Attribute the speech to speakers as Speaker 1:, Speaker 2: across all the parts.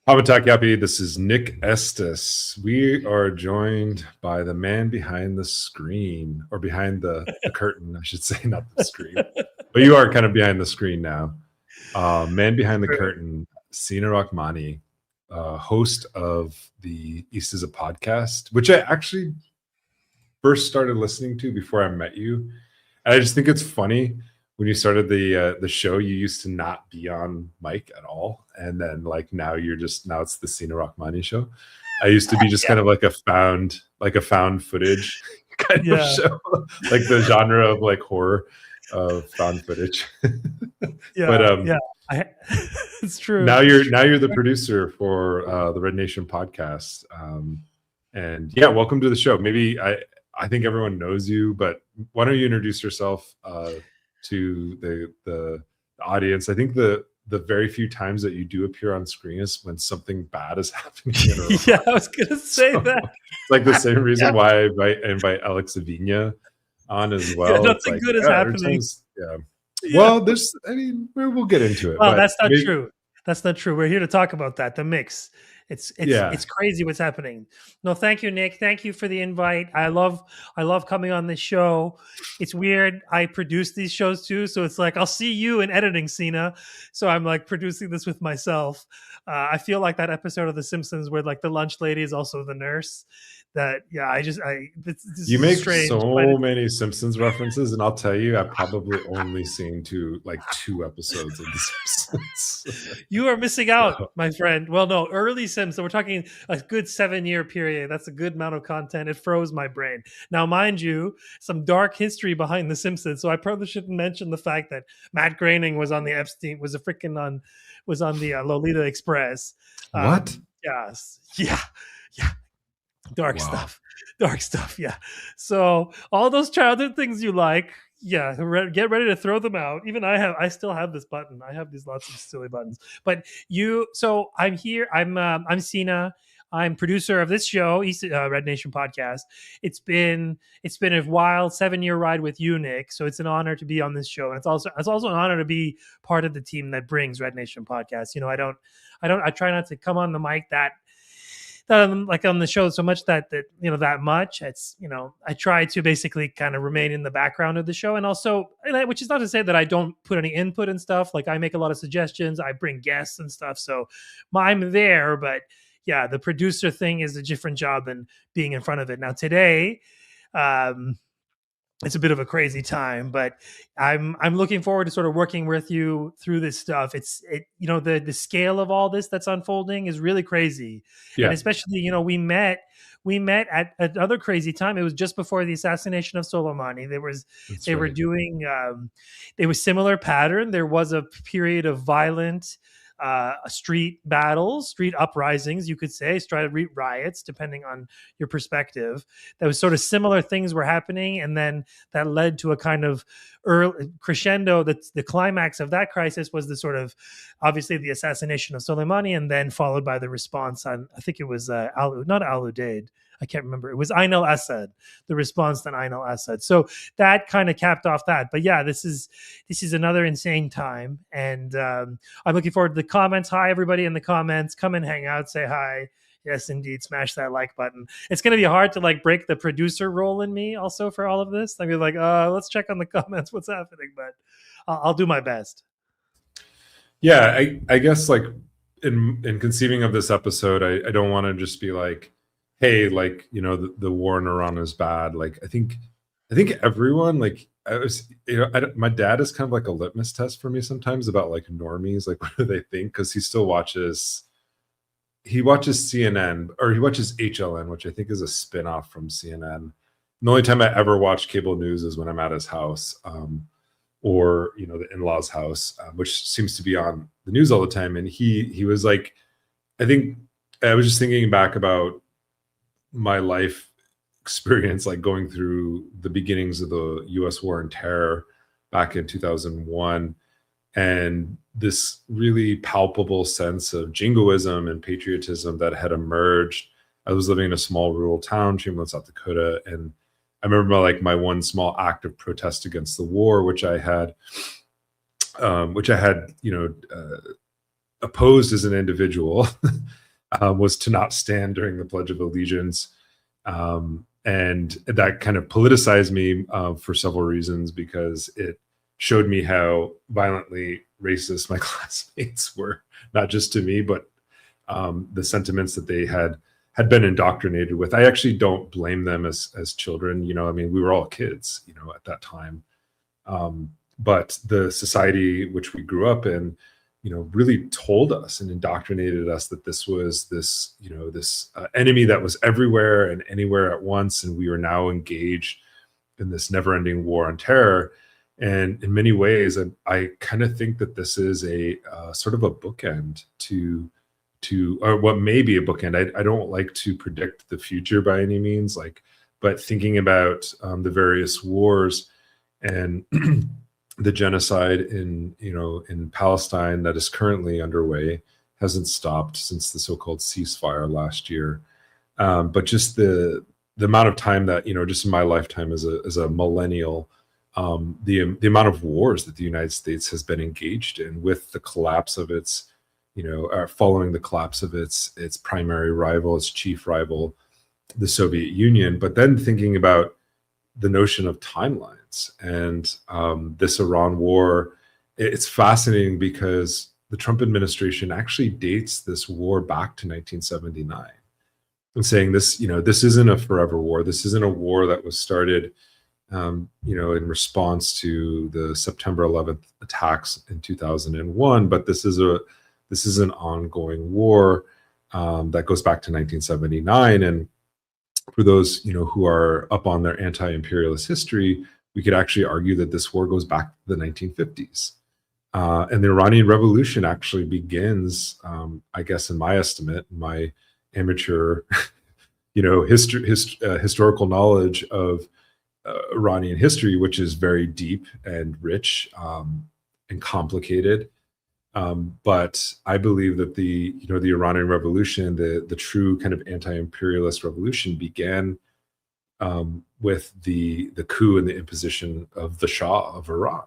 Speaker 1: Habitat Yappy, this is Nick Estes. We are joined by the man behind the screen, or behind the curtain, I should say, not the screen. But you are kind of behind the screen now. Man behind the curtain, Sina Rahmani, host of the East is a Podcast, which I actually first started listening to before I met you. And I just think it's funny. When you started the show, you used to not be on mic at all, and then now it's the Sina Rahmani show. I used to be just kind of like a found footage kind of show, like the genre of horror of found footage.
Speaker 2: It's true.
Speaker 1: Now you're the producer for the Red Nation podcast, and welcome to the show. Maybe I think everyone knows you, but why don't you introduce yourself to the audience? I think the very few times that you do appear on screen is when something bad is happening.
Speaker 2: I was gonna say that.
Speaker 1: It's like the same reason why I invite Alex Avina on as well.
Speaker 2: Nothing good is happening.
Speaker 1: Well, we'll get into it.
Speaker 2: Well, that's not true. That's not true. We're here to talk about that. The mix. It's crazy what's happening. No, thank you, Nick. Thank you for the invite. I love coming on this show. It's weird. I produce these shows too, so it's like I'll see you in editing, Sina. So I'm like producing this with myself. I feel like that episode of The Simpsons where the lunch lady is also the nurse.
Speaker 1: You make strange, so many Simpsons references, and I'll tell you, I've probably only seen two episodes of The Simpsons.
Speaker 2: You are missing out, my friend. Well, no, early Simpsons. We're talking a good 7-year period. That's a good amount of content. It froze my brain. Now, mind you, some dark history behind The Simpsons. So I probably shouldn't mention the fact that Matt Groening was on the Epstein, was on the Lolita Express.
Speaker 1: What?
Speaker 2: Yes. Yeah. Dark stuff. Yeah. So all those childhood things you like, get ready to throw them out. Even I still have this button. I have these lots of silly buttons. But so I'm here. I'm Sina. I'm producer of this show, Red Nation Podcast. It's been a wild 7-year ride with you, Nick. So it's an honor to be on this show, and it's also an honor to be part of the team that brings Red Nation Podcast. I try not to come on the mic that like on the show so much that much. It's I try to basically kind of remain in the background of the show, which is not to say that I don't put any input and stuff. Like I make a lot of suggestions, I bring guests and stuff, so I'm there. But yeah, the producer thing is a different job than being in front of it. Now today, it's a bit of a crazy time, but I'm looking forward to sort of working with you through this stuff. The scale of all this that's unfolding is really crazy. Yeah. And especially, we met at another crazy time. It was just before the assassination of Soleimani. They were doing there was similar pattern. There was a period of violent street battles, street uprisings, you could say, street riots, depending on your perspective. That was sort of similar things were happening, and then that led to a kind of early crescendo. The climax of that crisis was the sort of, obviously, the assassination of Soleimani, and then followed by the response on, I think it was not al-Udeid. I can't remember. It was Ain al-Assad, the response to Ain al-Assad. So that kind of capped off that. But yeah, this is another insane time. And I'm looking forward to the comments. Hi, everybody in the comments. Come and hang out. Say hi. Yes, indeed. Smash that like button. It's going to be hard to break the producer role in me also for all of this. I mean, let's check on the comments. What's happening? But I'll do my best.
Speaker 1: Yeah, I guess in conceiving of this episode, I don't want to just be like, hey, the war in Iran is bad. I think everyone, my dad is kind of like a litmus test for me sometimes about normies, what do they think? Because he still watches CNN, or he watches HLN, which I think is a spinoff from CNN. And the only time I ever watch cable news is when I'm at his house, or the in-laws' house, which seems to be on the news all the time. And he was like, I think I was just thinking back about my life experience, going through the beginnings of the U.S. war on terror back in 2001, and this really palpable sense of jingoism and patriotism that had emerged. I was living in a small rural town, Chamberlain, South Dakota, and I remember my one small act of protest against the war, which I had opposed as an individual was to not stand during the Pledge of Allegiance. And that kind of politicized me for several reasons, because it showed me how violently racist my classmates were, not just to me, but the sentiments that they had been indoctrinated with. I actually don't blame them as children. You know, I mean, we were all kids, you know, at that time. But the society which we grew up in, you know, really told us and indoctrinated us that this was this, you know, this enemy that was everywhere and anywhere at once. And we are now engaged in this never-ending war on terror. And in many ways, I kind of think that this is a sort of a bookend to or what may be a bookend. I don't like to predict the future by any means, but thinking about the various wars and the genocide in Palestine that is currently underway hasn't stopped since the so-called ceasefire last year. But just the amount of time that, you know, just in my lifetime as a millennial, the amount of wars that the United States has been engaged in, with the collapse of its, you know, following the collapse of its primary rival, its chief rival, the Soviet Union. But then thinking about the notion of timelines and this Iran war, it's fascinating because the Trump administration actually dates this war back to 1979 and saying this, you know, this isn't a forever war. This isn't a war that was started, you know, in response to the September 11th attacks in 2001, but this is an ongoing war that goes back to 1979. And for those, you know, who are up on their anti-imperialist history, we could actually argue that this war goes back to the 1950s. And the Iranian Revolution actually begins, I guess, in my estimate, my amateur, you know, historical knowledge of Iranian history, which is very deep and rich and complicated. But I believe that the Iranian Revolution, the true kind of anti-imperialist revolution, began with the coup and the imposition of the Shah of Iran,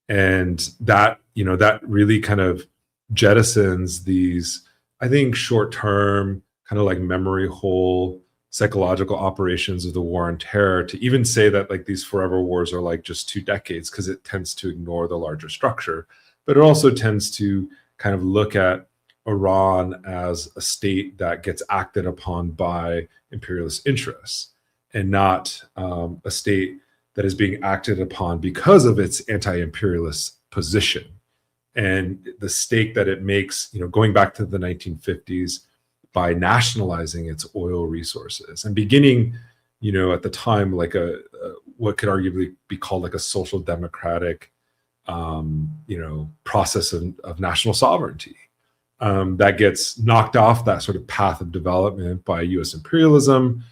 Speaker 1: and that, you know, that really kind of jettisons these, I think, short-term kind of like memory hole psychological operations of the war on terror to even say that like these forever wars are like just 2 decades, because it tends to ignore the larger structure. But it also tends to kind of look at Iran as a state that gets acted upon by imperialist interests, and not a state that is being acted upon because of its anti-imperialist position and the stake that it makes, you know, going back to the 1950s by nationalizing its oil resources and beginning, you know, at the time, like what could arguably be called like a social democratic you know, process of national sovereignty that gets knocked off that sort of path of development by U.S. imperialism,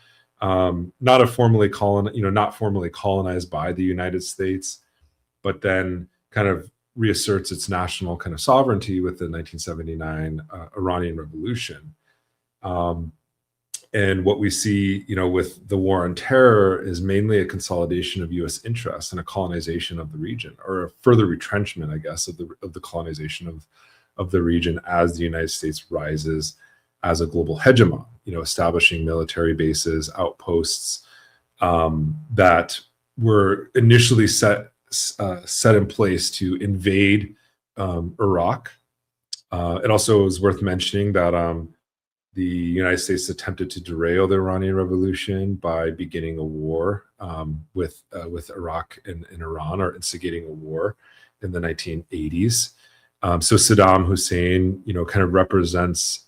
Speaker 1: not formally colonized by the United States, but then kind of reasserts its national kind of sovereignty with the 1979 Iranian Revolution. And what we see, you know, with the war on terror is mainly a consolidation of U.S. interests and a colonization of the region, or a further retrenchment, I guess, of the colonization of the region as the United States rises as a global hegemon, you know, establishing military bases, outposts that were initially set in place to invade Iraq. It also is worth mentioning that the United States attempted to derail the Iranian Revolution by beginning a war with Iraq and Iran, or instigating a war in the 1980s. So Saddam Hussein, you know, kind of represents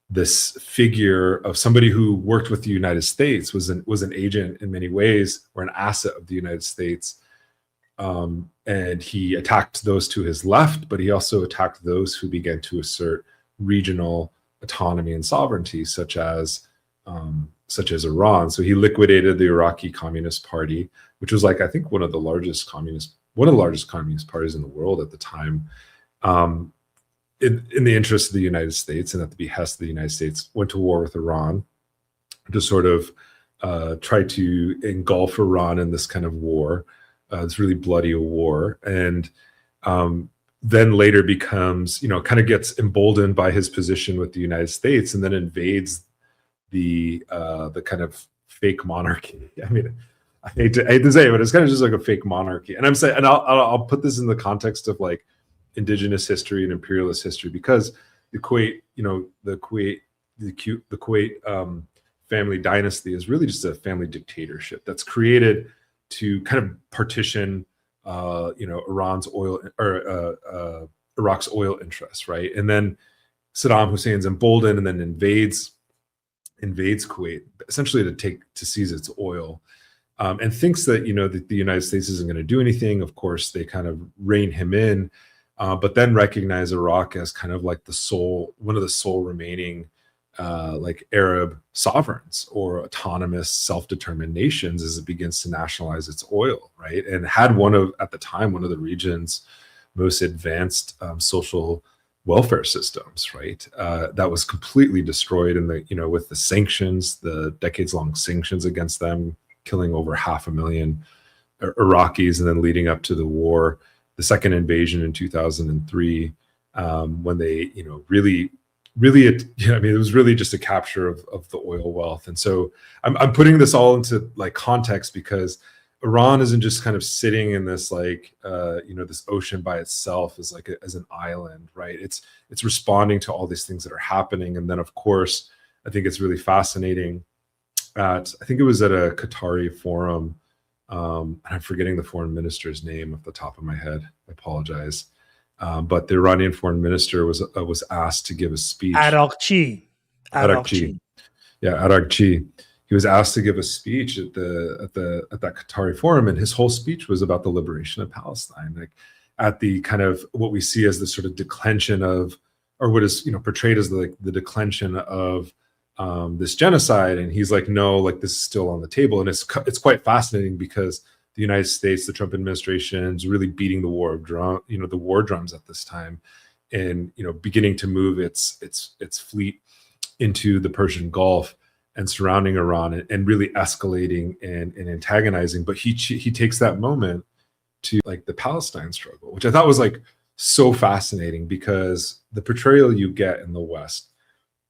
Speaker 1: this figure of somebody who worked with the United States, was an agent in many ways, or an asset of the United States. And he attacked those to his left, but he also attacked those who began to assert regional autonomy and sovereignty, such as Iran. So he liquidated the Iraqi Communist Party, which was like, I think, one of the largest communist parties in the world at the time, in the interest of the United States and at the behest of the United States. Went to war with Iran to sort of try to engulf Iran in this kind of war, this really bloody war. And then later becomes, kind of gets emboldened by his position with the United States, and then invades the kind of fake monarchy. I mean, I hate to say it, but it's kind of just like a fake monarchy. And I'm saying, and I'll put this in the context of like indigenous history and imperialist history, because the Kuwait, the Kuwait family dynasty is really just a family dictatorship that's created to kind of partition, Iran's oil or Iraq's oil interests, right? And then Saddam Hussein's emboldened and then invades Kuwait, essentially to seize its oil, and thinks that that the United States isn't going to do anything. Of course, they kind of rein him in, but then recognize Iraq as kind of like one of the sole remaining like Arab sovereigns or autonomous self-determined nations as it begins to nationalize its oil, right? And had at the time one of the region's most advanced social welfare systems, right? That was completely destroyed with the sanctions, the decades-long sanctions against them, killing over 500,000 Iraqis, and then leading up to the war, the second invasion in 2003, when they, really, it was really just a capture of the oil wealth. And so I'm putting this all into like context, because Iran isn't just kind of sitting in this like this ocean by itself as an island, right? It's responding to all these things that are happening. And then of course, I think it's really fascinating I think it was at a Qatari forum, and I'm forgetting the foreign minister's name off the top of my head. I apologize. But the Iranian foreign minister was asked to give a speech.
Speaker 2: Araghchi.
Speaker 1: Yeah, Araghchi. He was asked to give a speech at that Qatari forum, and his whole speech was about the liberation of Palestine, like at the kind of what we see as the sort of declension of, or what is portrayed as the declension of this genocide. And he's like, no, like this is still on the table. And it's quite fascinating, because the United States, the Trump administration, is really beating the war drums at this time, and beginning to move its fleet into the Persian Gulf and surrounding Iran, and really escalating and antagonizing. But he takes that moment to like the Palestine struggle, which I thought was like so fascinating, because the portrayal you get in the West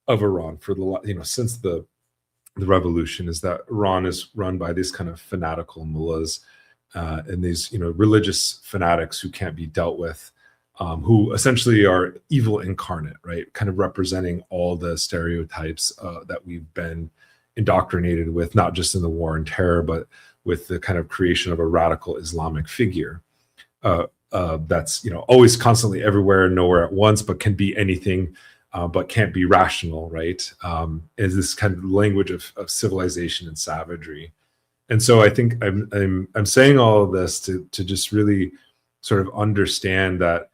Speaker 1: of Iran for since the revolution is that Iran is run by these kind of fanatical mullahs, and these religious fanatics who can't be dealt with, who essentially are evil incarnate, right? Kind of representing all the stereotypes that we've been indoctrinated with, not just in the war on terror, but with the kind of creation of a radical Islamic figure that's always constantly everywhere, nowhere at once, but can be anything, but can't be rational, right? Is this kind of language of civilization and savagery. And so I think I'm saying all of this to just really sort of understand that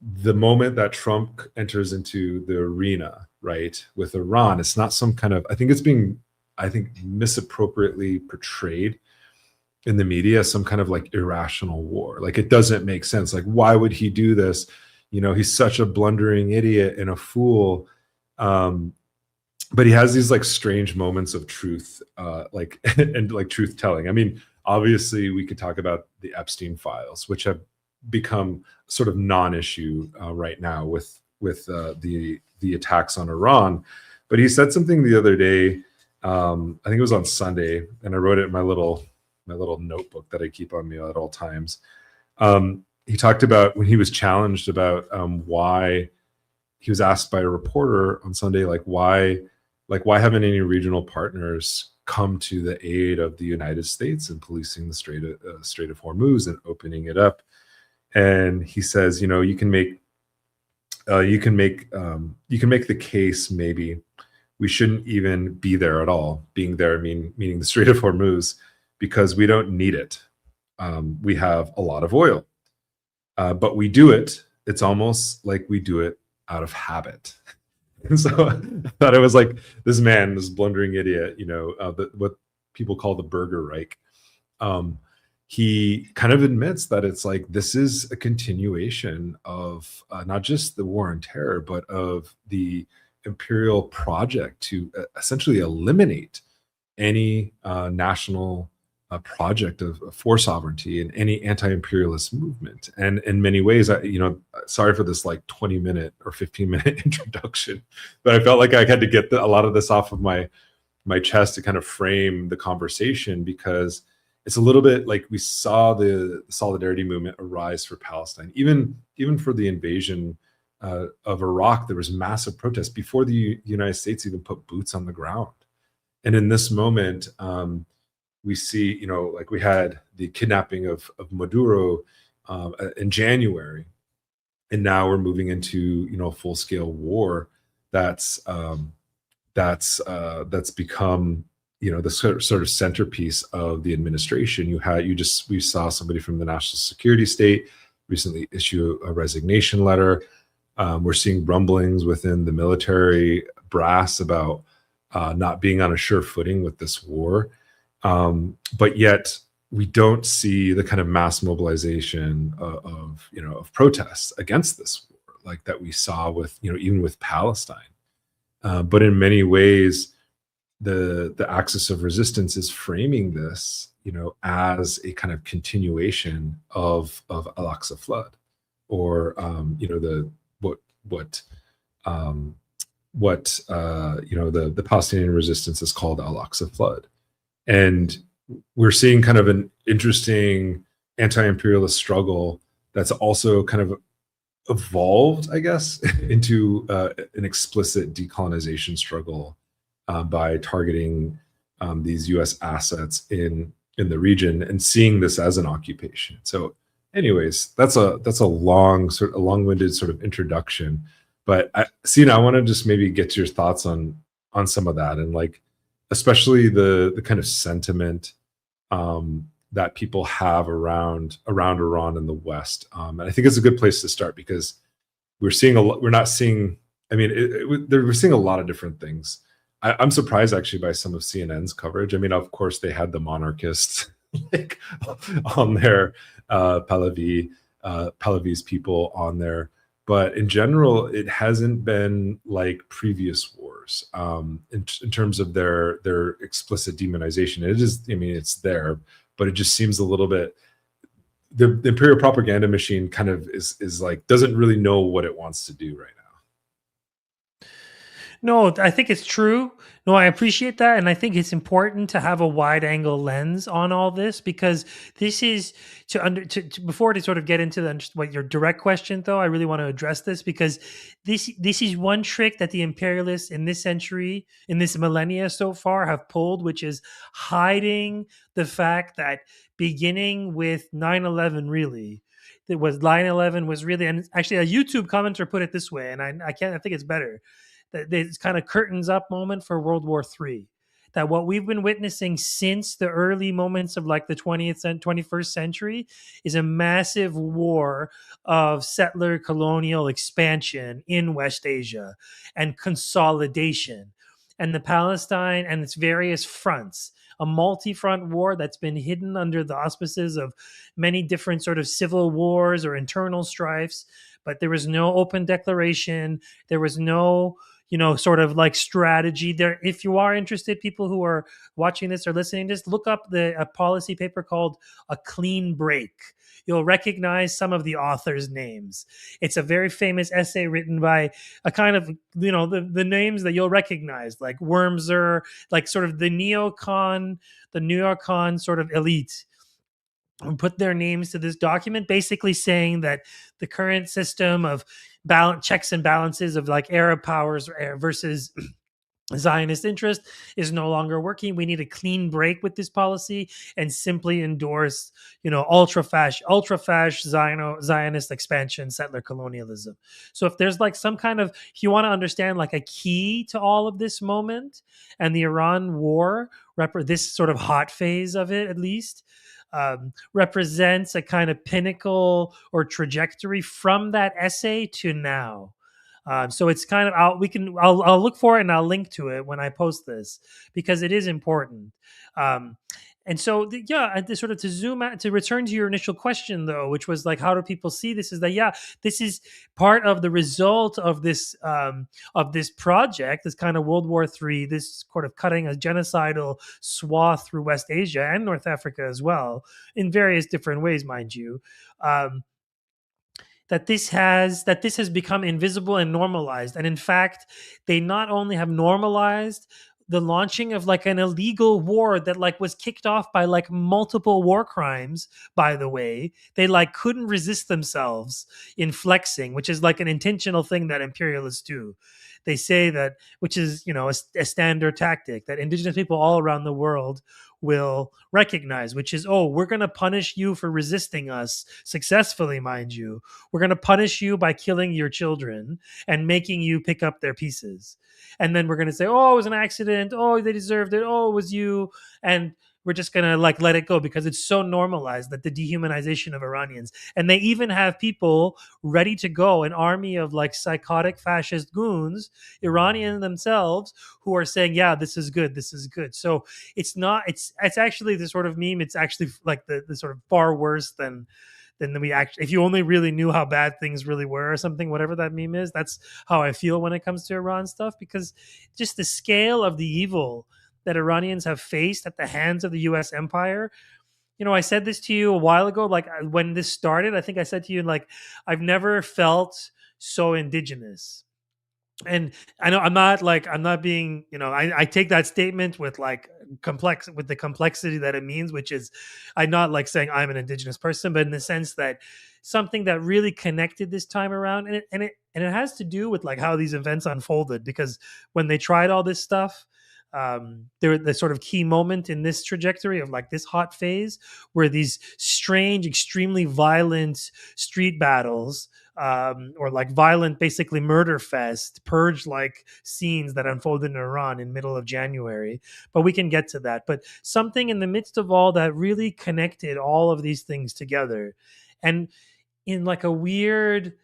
Speaker 1: the moment that Trump enters into the arena, right, with Iran, it's not some kind of, I think it's being misappropriately portrayed in the media, some kind of like irrational war. Like it doesn't make sense. Like, why would he do this? He's such a blundering idiot and a fool. But he has these like strange moments of truth, and like truth telling. I mean, obviously we could talk about the Epstein files, which have become sort of non-issue right now with the attacks on Iran. But he said something the other day, I think it was on Sunday, and I wrote it in my little notebook that I keep on me at all times. He talked about when he was challenged about why he was asked by a reporter on Sunday, why haven't any regional partners come to the aid of the United States in policing the Strait of Hormuz and opening it up? And he says, you can make the case maybe we shouldn't even be there at all. Being there meaning the Strait of Hormuz, because we don't need it. We have a lot of oil, but we do it. It's almost like we do it out of habit. And so I thought it was like this blundering idiot, what people call the Burger Reich. He kind of admits that it's like, this is a continuation of not just the war on terror, but of the imperial project to essentially eliminate any national project of for sovereignty in any anti-imperialist movement. And in many ways, sorry for this like 20-minute or 15-minute introduction, but I felt like I had to get a lot of this off of my chest to kind of frame the conversation, because it's a little bit like we saw the solidarity movement arise for Palestine. Even for the invasion of Iraq, there was massive protest before the United States even put boots on the ground. And in this moment, we see, like we had the kidnapping of Maduro in January, and now we're moving into a full scale war that's become the sort of centerpiece of the administration. We saw somebody from the national security state recently issue a resignation letter. We're seeing rumblings within the military brass about not being on a sure footing with this war. But yet we don't see the kind of mass mobilization of protests against this war like that we saw with even with Palestine. But in many ways, the axis of resistance is framing this as a kind of continuation of Al-Aqsa flood, or the Palestinian resistance is called Al-Aqsa flood. And we're seeing kind of an interesting anti-imperialist struggle that's also kind of evolved, I guess, into an explicit decolonization struggle by targeting these U.S. assets in the region and seeing this as an occupation. So, anyways, that's a long-winded sort of introduction. But Sina, I want to just maybe get your thoughts on some of that, and like especially the kind of sentiment that people have around Iran in the West. And I think it's a good place to start, because we're seeing we're seeing a lot of different things. I'm surprised actually by some of CNN's coverage. I mean, of course, they had the monarchists like on their Pahlavi's people on there. But in general, it hasn't been like previous wars in terms of their explicit demonization. It is, it's there, but it just seems a little bit. The imperial propaganda machine kind of is like doesn't really know what it wants to do right now.
Speaker 2: No, I think it's true. No, I appreciate that. And I think it's important to have a wide angle lens on all this, because this is before to sort of get into what your direct question, though, I really want to address this, because this is one trick that the imperialists in this century, in this millennia so far have pulled, which is hiding the fact that beginning with 9/11, really, it was 9/11 was really, and actually a YouTube commenter put it this way, and I think it's better. This kind of curtains up moment for World War III. That what we've been witnessing since the early moments of like the 20th and 21st century is a massive war of settler colonial expansion in West Asia and consolidation. And the Palestine and its various fronts, a multi-front war that's been hidden under the auspices of many different sort of civil wars or internal strifes. But there was no open declaration. There was no sort of like strategy there. If you are interested, people who are watching this or listening, just look up a policy paper called A Clean Break. You'll recognize some of the authors' names. It's a very famous essay written by a kind of, the names that you'll recognize, like Wormser, like sort of the neocon sort of elite, put their names to this document, basically saying that the current system of checks and balances of like Arab powers versus Zionist interest is no longer working. We need a clean break with this policy and simply endorse, ultra-fash Zionist expansion, settler colonialism. So if there's like some kind of, if you want to understand like a key to all of this moment and the Iran war, this sort of hot phase of it, at least, represents a kind of pinnacle or trajectory from that essay to now. So it's kind of I'll look for it and I'll link to it when I post this, because it is important. And so, sort of to zoom out, to return to your initial question, though, which was like, how do people see this? Is that, this is part of the result of this project, this kind of World War III, this sort of cutting a genocidal swath through West Asia and North Africa as well, in various different ways, mind you. That this has become invisible and normalized, and in fact, they not only have normalized the launching of like an illegal war that like was kicked off by like multiple war crimes, by the way. They like couldn't resist themselves in flexing, which is like an intentional thing that imperialists do. They say that, which is, a standard tactic that indigenous people all around the world will recognize, which is, oh, we're going to punish you for resisting us successfully, mind you. We're going to punish you by killing your children and making you pick up their pieces. And then we're going to say, oh, it was an accident. Oh, they deserved it. Oh, it was you. And we're just going to like let it go because it's so normalized, that the dehumanization of Iranians. And they even have people ready to go, an army of like psychotic fascist goons, Iranian themselves, who are saying, yeah, this is good. This is good. So it's actually the sort of meme. It's actually like the sort of far worse than we actually, if you only really knew how bad things really were or something, whatever that meme is. That's how I feel when it comes to Iran stuff, because just the scale of the evil that Iranians have faced at the hands of the US empire. I said this to you a while ago, like when this started, I think I said to you, like, I've never felt so indigenous. And I know I'm not being, I take that statement with like with the complexity that it means, which is, I'm not like saying I'm an indigenous person, but in the sense that something that really connected this time around, and it has to do with like how these events unfolded, because when they tried all this stuff, there the sort of key moment in this trajectory of like this hot phase, where these strange, extremely violent street battles, or like violent, basically murder fest, purge like scenes that unfolded in Iran in middle of January. But we can get to that. But something in the midst of all that really connected all of these things together, and in like a weird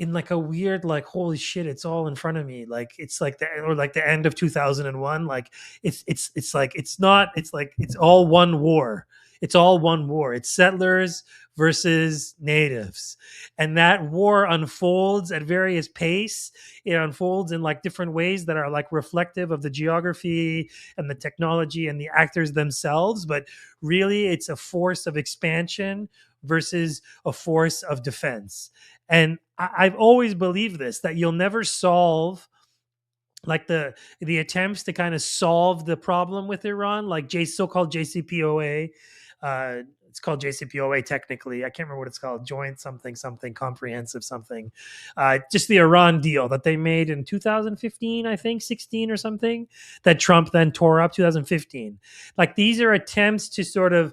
Speaker 2: like, holy shit, it's all in front of me, like it's like the end of 2001, like it's like it's all one war. It's all one war. It's settlers versus natives, and that war unfolds at various pace. It unfolds in like different ways that are like reflective of the geography and the technology and the actors themselves, but really it's a force of expansion versus a force of defense. And I've always believed this, that you'll never solve like the attempts to kind of solve the problem with Iran, like so-called JCPOA. It's called JCPOA technically. I can't remember what it's called. Joint something comprehensive something. Just the Iran deal that they made in 2015, I think 16 or something, that Trump then tore up 2015. Like these are attempts to sort of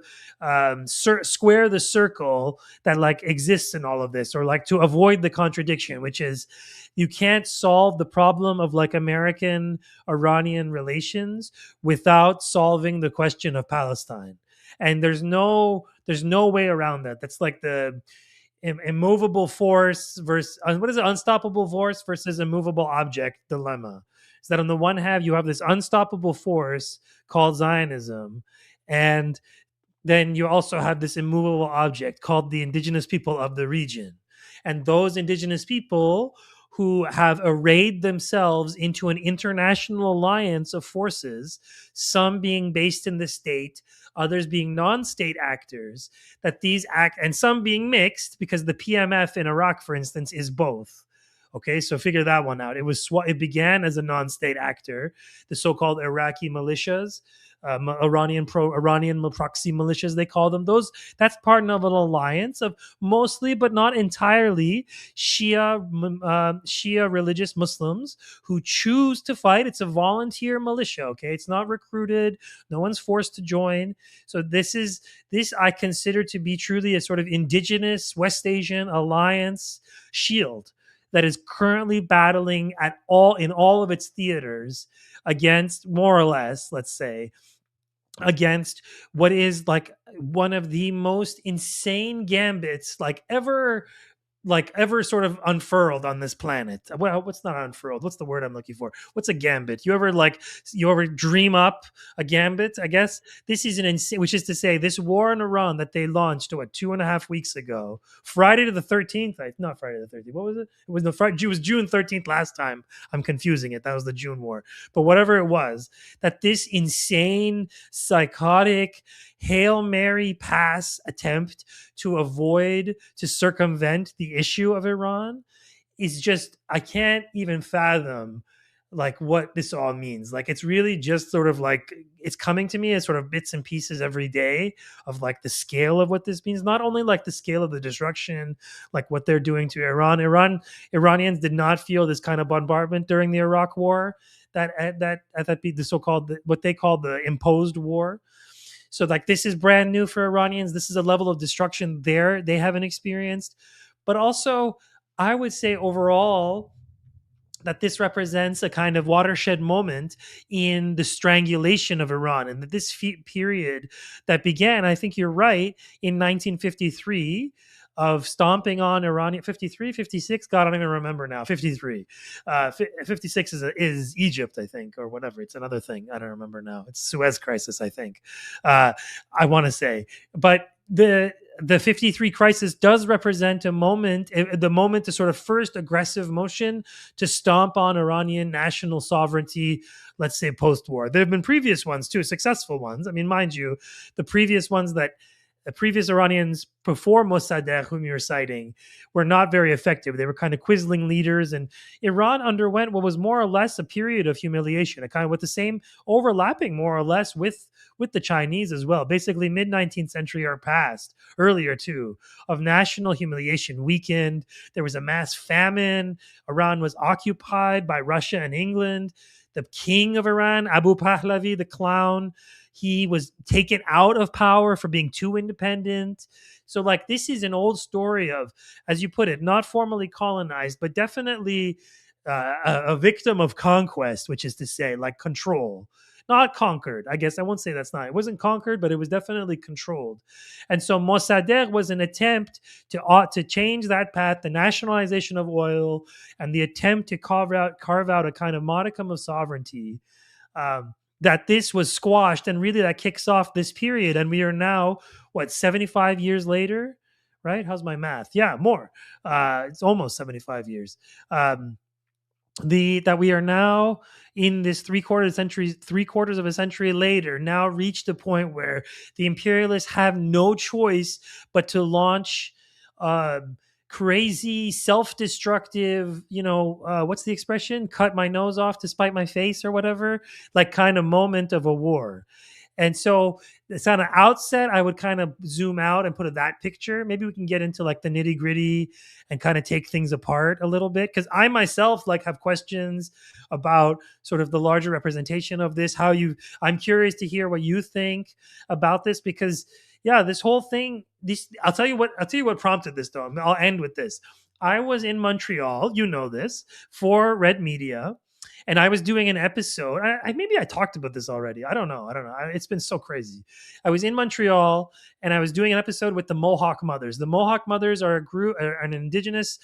Speaker 2: square the circle that like exists in all of this, or like to avoid the contradiction, which is you can't solve the problem of like American Iranian relations without solving the question of Palestine. And there's no way around that. That's like the immovable force versus what is it? Unstoppable force versus immovable object dilemma. Is that on the one hand you have this unstoppable force called Zionism, and then you also have this immovable object called the indigenous people of the region. And those indigenous people who have arrayed themselves into an international alliance of forces, some being based in the state, others being non-state actors, that these act, and some being mixed, because the PMF in Iraq, for instance, is both. Okay, so figure that one out. It began as a non-state actor, the so-called Iraqi militias, Iranian proxy militias, they call them. That's part of an alliance of mostly, but not entirely, Shia religious Muslims who choose to fight. It's a volunteer militia. Okay, it's not recruited. No one's forced to join. So this I consider to be truly a sort of indigenous West Asian alliance shield that is currently battling in all of its theaters against, more or less, let's say, against what is like one of the most insane gambits like ever like ever sort of unfurled on this planet. Well, what's not unfurled? What's the word I'm looking for? What's a gambit? You ever dream up a gambit? I guess this is an insane, which is to say, this war in Iran that they launched 2.5 weeks ago, Friday to the 13th. Not Friday the 13th. What was it? It was it was June 13th last time. I'm confusing it. That was the June war. But whatever it was, that this insane, psychotic Hail Mary pass attempt to circumvent the issue of Iran is just, I can't even fathom like what this all means. Like, it's really just sort of like, it's coming to me as sort of bits and pieces every day of like the scale of what this means. Not only like the scale of the destruction, like what they're doing to Iranians did not feel this kind of bombardment during the Iraq war, that the so-called, what they call the imposed war. So like, this is brand new for Iranians. This is a level of destruction they haven't experienced. But also, I would say overall that this represents a kind of watershed moment in the strangulation of Iran, and that this period that began, I think you're right, in 1953, of stomping on Iranian 53, 56. God, I don't even remember now. 53, 56 is Egypt, I think, or whatever. It's another thing. I don't remember now. It's Suez Crisis, I think. I want to say, but the 53 crisis does represent the moment to sort of first aggressive motion to stomp on Iranian national sovereignty, let's say post-war. There have been previous ones too, successful ones. I mean, mind you, the previous Iranians before Mossadegh, whom you're citing, were not very effective. They were kind of quisling leaders, and Iran underwent what was more or less a period of humiliation, a kind of with the same overlapping more or less with the Chinese as well. Basically, mid-19th century or past, earlier too, of national humiliation weakened. There was a mass famine. Iran was occupied by Russia and England. The king of Iran, Abu Pahlavi, the clown, he was taken out of power for being too independent. So like, this is an old story of, as you put it, not formally colonized, but definitely a victim of conquest, which is to say like control. Not conquered. I guess I won't say that's not. It wasn't conquered, but it was definitely controlled. And so Mossadegh was an attempt to change that path, the nationalization of oil, and the attempt to carve out a kind of modicum of sovereignty. That this was squashed, and really that kicks off this period. And we are now, 75 years later, right? How's my math? Yeah, more. It's almost 75 years. That we are now in this three quarters of a century later, now reached a point where the imperialists have no choice but to launch crazy, self-destructive, what's the expression? Cut my nose off to spite my face or whatever, like kind of moment of a war. And so it's on an outset, I would kind of zoom out and put that picture. Maybe we can get into like the nitty gritty and kind of take things apart a little bit. Cause I myself like have questions about sort of the larger representation of this, I'm curious to hear what you think about this, because yeah, this whole thing, I'll tell you what prompted this though. I'll end with this. I was in Montreal, this, for Red Media. And I was doing an episode. Maybe I talked about this already. I don't know. It's been so crazy. I was in Montreal and I was doing an episode with the Mohawk Mothers. The Mohawk Mothers are an Indigenous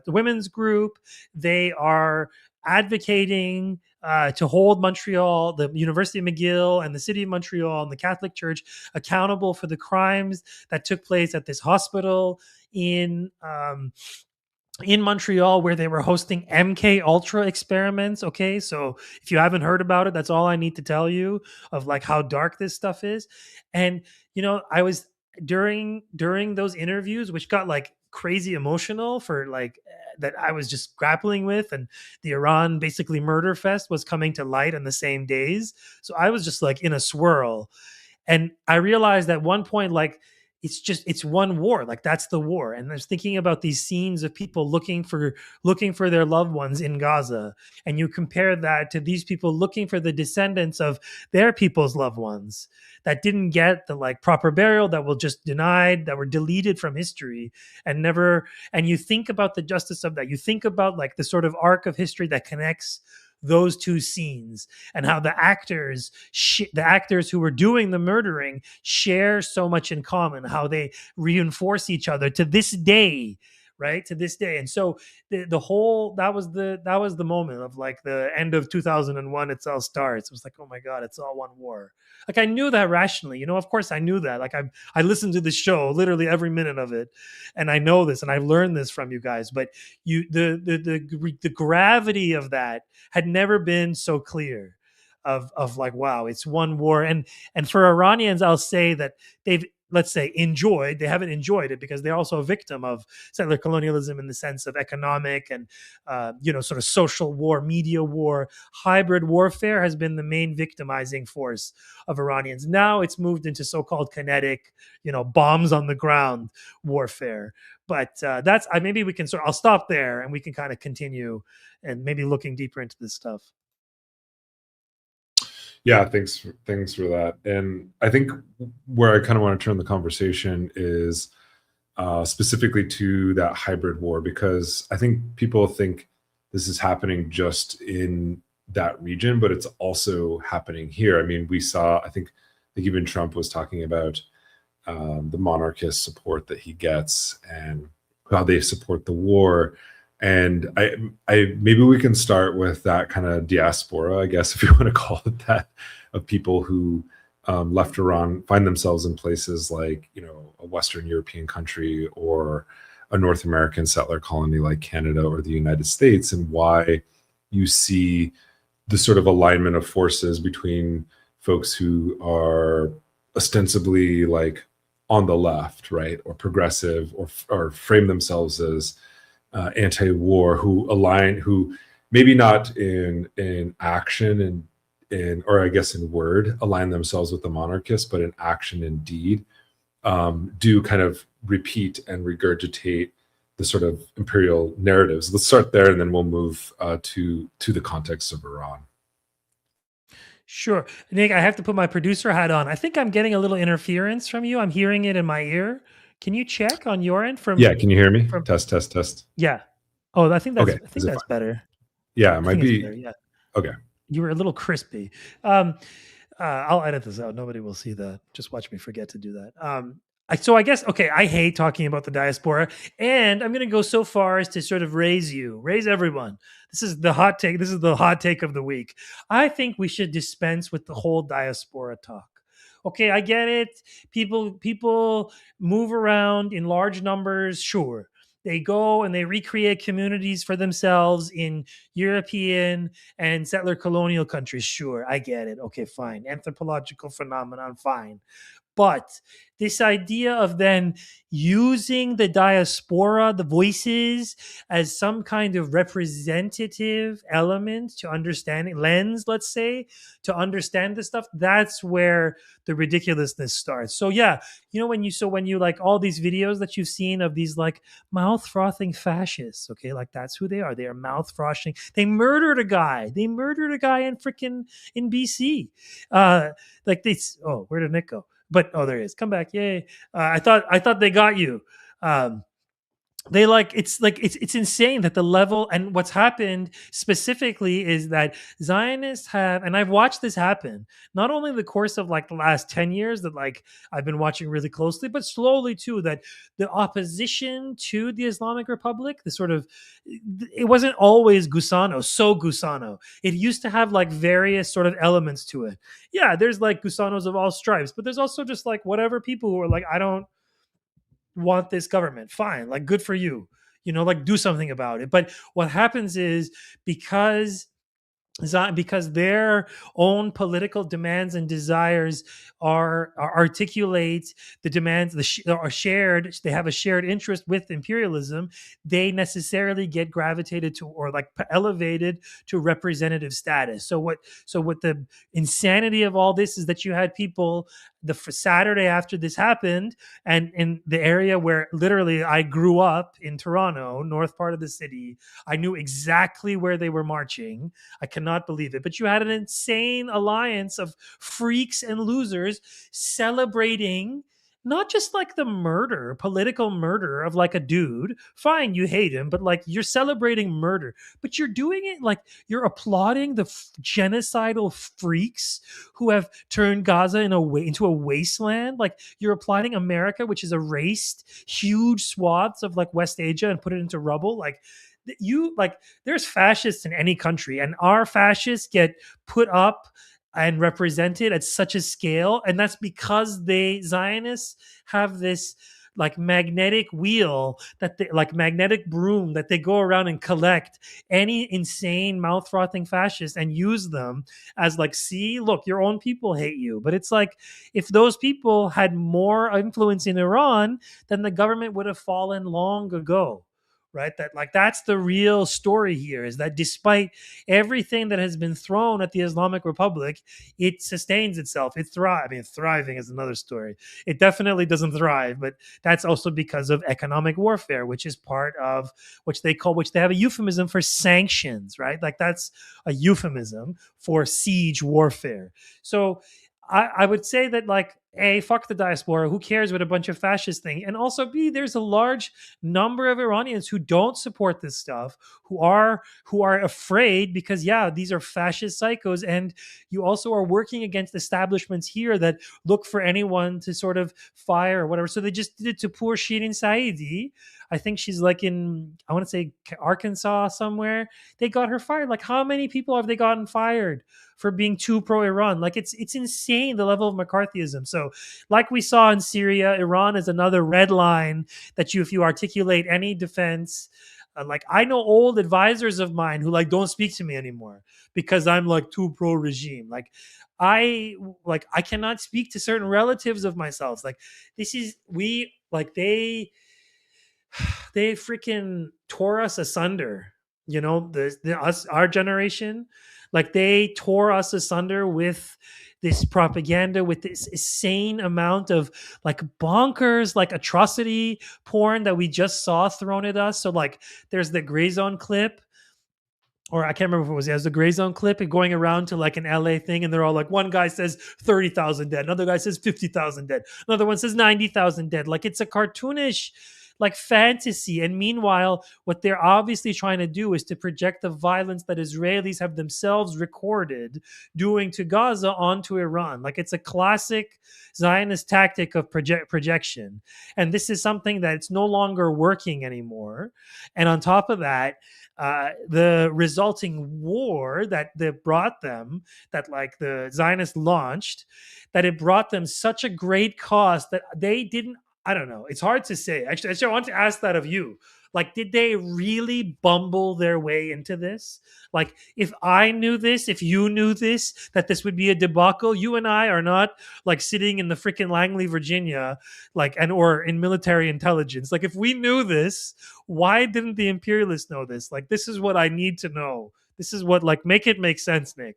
Speaker 2: women's group. They are advocating to hold Montreal, the University of McGill, and the City of Montreal and the Catholic Church accountable for the crimes that took place at this hospital in Montreal, where they were hosting MK Ultra experiments. Okay, so if you haven't heard about it, that's all I need to tell you of like how dark this stuff is. And I was during those interviews, which got like crazy emotional for like that I was just grappling with, and the Iran basically murder fest was coming to light on the same days. So I was just like in a swirl, and I realized at one point like, it's one war, like that's the war. And I was thinking about these scenes of people looking for their loved ones in Gaza, and you compare that to these people looking for the descendants of their people's loved ones that didn't get the like proper burial, that were just denied, that were deleted from history and never. And you think about the justice of that. You think about like the sort of arc of history that connects those two scenes, and how the actors who were doing the murdering share so much in common, how they reinforce each other to this day, right, to this day. And so the whole that was the moment of like the end of 2001. It all starts. It was like, oh my god, it's all one war. Like I knew that rationally, of course I knew that. Like I listened to the show literally every minute of it, and I know this, and I've learned this from you guys. But the gravity of that had never been so clear. Of like, wow, it's one war. And for Iranians, I'll say that they've, let's say, they haven't enjoyed it, because they're also a victim of settler colonialism in the sense of economic and sort of social war, media war. Hybrid warfare has been the main victimizing force of Iranians. Now it's moved into so-called kinetic, bombs on the ground warfare. But maybe we can I'll stop there, and we can kind of continue and maybe looking deeper into this stuff.
Speaker 1: Yeah, thanks for that. And I think where I kind of want to turn the conversation is specifically to that hybrid war, because I think people think this is happening just in that region, but it's also happening here. I mean, we saw, I think even Trump was talking about the monarchist support that he gets and how they support the war. And I maybe we can start with that kind of diaspora, I guess, if you want to call it that, of people who left Iran, find themselves in places like, a Western European country or a North American settler colony like Canada or the United States, and why you see the sort of alignment of forces between folks who are ostensibly like on the left, right, or progressive, or frame themselves as anti-war, who maybe not in action and or I guess in word align themselves with the monarchists, but in action and deed do kind of repeat and regurgitate the sort of imperial narratives. Let's start there, and then we'll move to the context of Iran.
Speaker 2: Sure. Nick, I have to put my producer hat on. I think I'm getting a little interference from you. I'm hearing it in my ear. Can you check on your end?
Speaker 1: Yeah, can you hear me? Test.
Speaker 2: Yeah. Oh, I think that's
Speaker 1: okay.
Speaker 2: that's fine? Better.
Speaker 1: Yeah, it might be.
Speaker 2: Yeah.
Speaker 1: Okay.
Speaker 2: You were a little crispy. I'll edit this out. Nobody will see that. Just watch me forget to do that. So I guess, okay, I hate talking about the diaspora, and I'm going to go so far as to sort of raise everyone. This is the hot take. This is the hot take of the week. I think we should dispense with the whole diaspora talk. Okay, I get it. People move around in large numbers, sure. They go and they recreate communities for themselves in European and settler colonial countries. Sure, I get it. Okay, fine. Anthropological phenomenon, fine. But this idea of then using the diaspora, the voices, as some kind of representative element to understanding, lens, let's say, to understand this stuff, that's where the ridiculousness starts. So yeah, when you like all these videos that you've seen of these like mouth frothing fascists, okay, like that's who they are. They are mouth frothing. They murdered a guy in BC. Like this. Oh, where did Nick go? But there he is. Come back. Yay. I thought they got you. It's insane that the level, and what's happened specifically is that Zionists have, and I've watched this happen, not only in the course of like the last 10 years that like I've been watching really closely, but slowly too, that the opposition to the Islamic Republic, it wasn't always Gusano. It used to have like various sort of elements to it. Yeah, there's like Gusanos of all stripes, but there's also just like whatever people who are like, I don't want this government, fine, like good for you, like do something about it. But what happens is because their own political demands and desires are articulate the demands are shared, they have a shared interest with imperialism, they necessarily get gravitated to or like elevated to representative status. So what the insanity of all this is that you had people the Saturday after this happened, and in the area where literally I grew up in Toronto, north part of the city, I knew exactly where they were marching. I cannot believe it. But you had an insane alliance of freaks and losers celebrating not just like the murder, political murder of like a dude. Fine, you hate him, but like you're celebrating murder, but you're doing it like you're applauding the genocidal freaks who have turned Gaza into a wasteland. Like you're applauding America, which has erased huge swaths of like West Asia and put it into rubble. Like you like there's fascists in any country, and our fascists get put up and represented at such a scale, and that's because they Zionists have this like magnetic wheel that they like magnetic broom that they go around and collect any insane mouth frothing fascist and use them as like, see, look, your own people hate you. But it's like if those people had more influence in Iran, then the government would have fallen long ago. Right, that like that's the real story here, is that despite everything that has been thrown at the Islamic Republic, it sustains itself. It thrives. I mean, thriving is another story. It definitely doesn't thrive, but that's also because of economic warfare, which is part of which they have a euphemism for sanctions, right? Like that's a euphemism for siege warfare. So I would say that like A, fuck the diaspora, who cares what a bunch of fascists think? And also B, there's a large number of Iranians who don't support this stuff, who are afraid because these are fascist psychos, and you also are working against establishments here that look for anyone to sort of fire or whatever. So they just did it to poor Shirin Saidi. I think she's like in, I want to say Arkansas somewhere. They got her fired. Like how many people have they gotten fired for being too pro-Iran? Like it's insane, the level of McCarthyism. So like we saw in Syria, Iran is another red line that if you articulate any defense, like I know old advisors of mine who like don't speak to me anymore because I'm like too pro-regime. Like I cannot speak to certain relatives of myself. Like they freaking tore us asunder. You know, our generation, like they tore us asunder with this propaganda, with this insane amount of like bonkers, like atrocity porn that we just saw thrown at us. So like there's the Gray Zone clip, or I can't remember if it was the Gray Zone clip, and going around to like an LA thing, and they're all like, one guy says 30,000 dead, another guy says 50,000 dead, another one says 90,000 dead. Like it's a cartoonish like fantasy. And meanwhile, what they're obviously trying to do is to project the violence that Israelis have themselves recorded doing to Gaza onto Iran. Like it's a classic Zionist tactic of projection. And this is something that's no longer working anymore. And on top of that, the resulting war that brought them, that like the Zionists launched, that it brought them such a great cost that they didn't, I don't know. It's hard to say. Actually, I want to ask that of you. Like, did they really bumble their way into this? Like, if I knew this, if you knew this, that this would be a debacle, you and I are not like sitting in the freaking Langley, Virginia, like, or in military intelligence. Like, if we knew this, why didn't the imperialists know this? Like, this is what I need to know. This is what, like, make it make sense, Nick.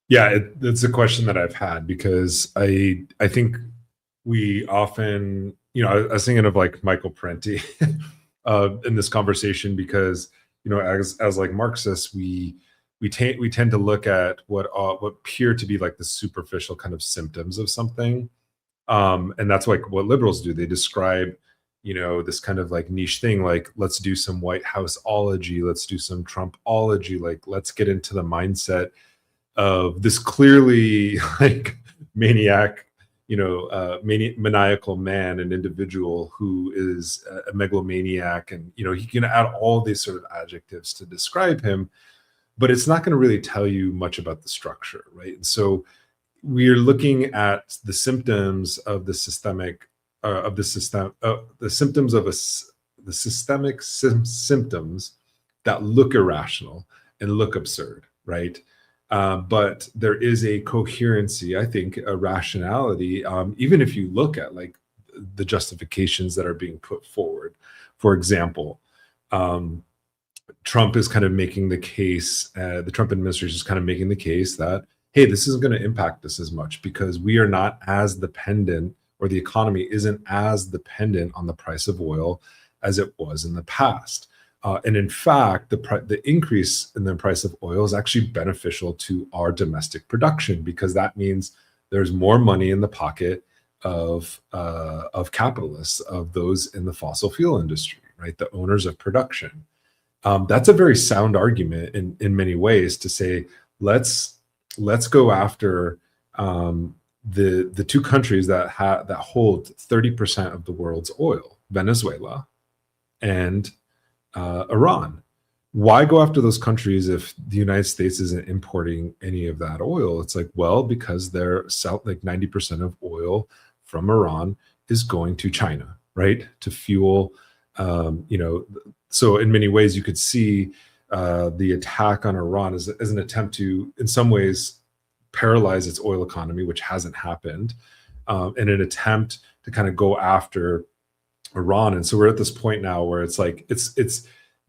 Speaker 1: Yeah, it's a question that I've had because I think we often, I was thinking of like Michael Parenti in this conversation because, as like Marxists, we tend to look at what appear to be like the superficial kind of symptoms of something, and that's like what liberals do. They describe, this kind of like niche thing, like let's do some White House-ology, let's do some Trump-ology, like let's get into the mindset of this clearly like maniac, maniacal man, an individual who is a megalomaniac, and he can add all these sort of adjectives to describe him, but it's not going to really tell you much about the structure, right? And so we're looking at the symptoms of the systemic the systemic symptoms that look irrational and look absurd, right? But there is a coherency, I think, a rationality, even if you look at like the justifications that are being put forward. For example, Trump is kind of making the case, the Trump administration is kind of making the case that, hey, this isn't going to impact us as much because we are not as dependent, or the economy isn't as dependent on the price of oil as it was in the past. And in fact, the increase in the price of oil is actually beneficial to our domestic production because that means there's more money in the pocket of capitalists, of those in the fossil fuel industry, right? The owners of production. That's a very sound argument in many ways to say, let's go after the two countries that hold 30% of the world's oil, Venezuela and Iran. Why go after those countries if the United States isn't importing any of that oil? It's like, well, because they're like 90% of oil from Iran is going to China, right? To fuel, so in many ways you could see the attack on Iran as an attempt to, in some ways, paralyze its oil economy, which hasn't happened, in an attempt to kind of go after Iran. And so we're at this point now where it's like,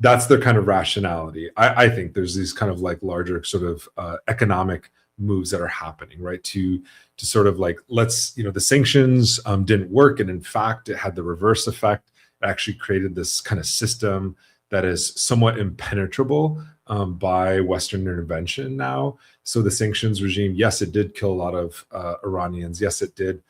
Speaker 1: that's their kind of rationality. I think there's these kind of like larger sort of economic moves that are happening, right? To sort of like, the sanctions didn't work. And in fact, it had the reverse effect. It actually created this kind of system that is somewhat impenetrable by Western intervention now. So the sanctions regime, yes, it did kill a lot of Iranians. Yes, it did,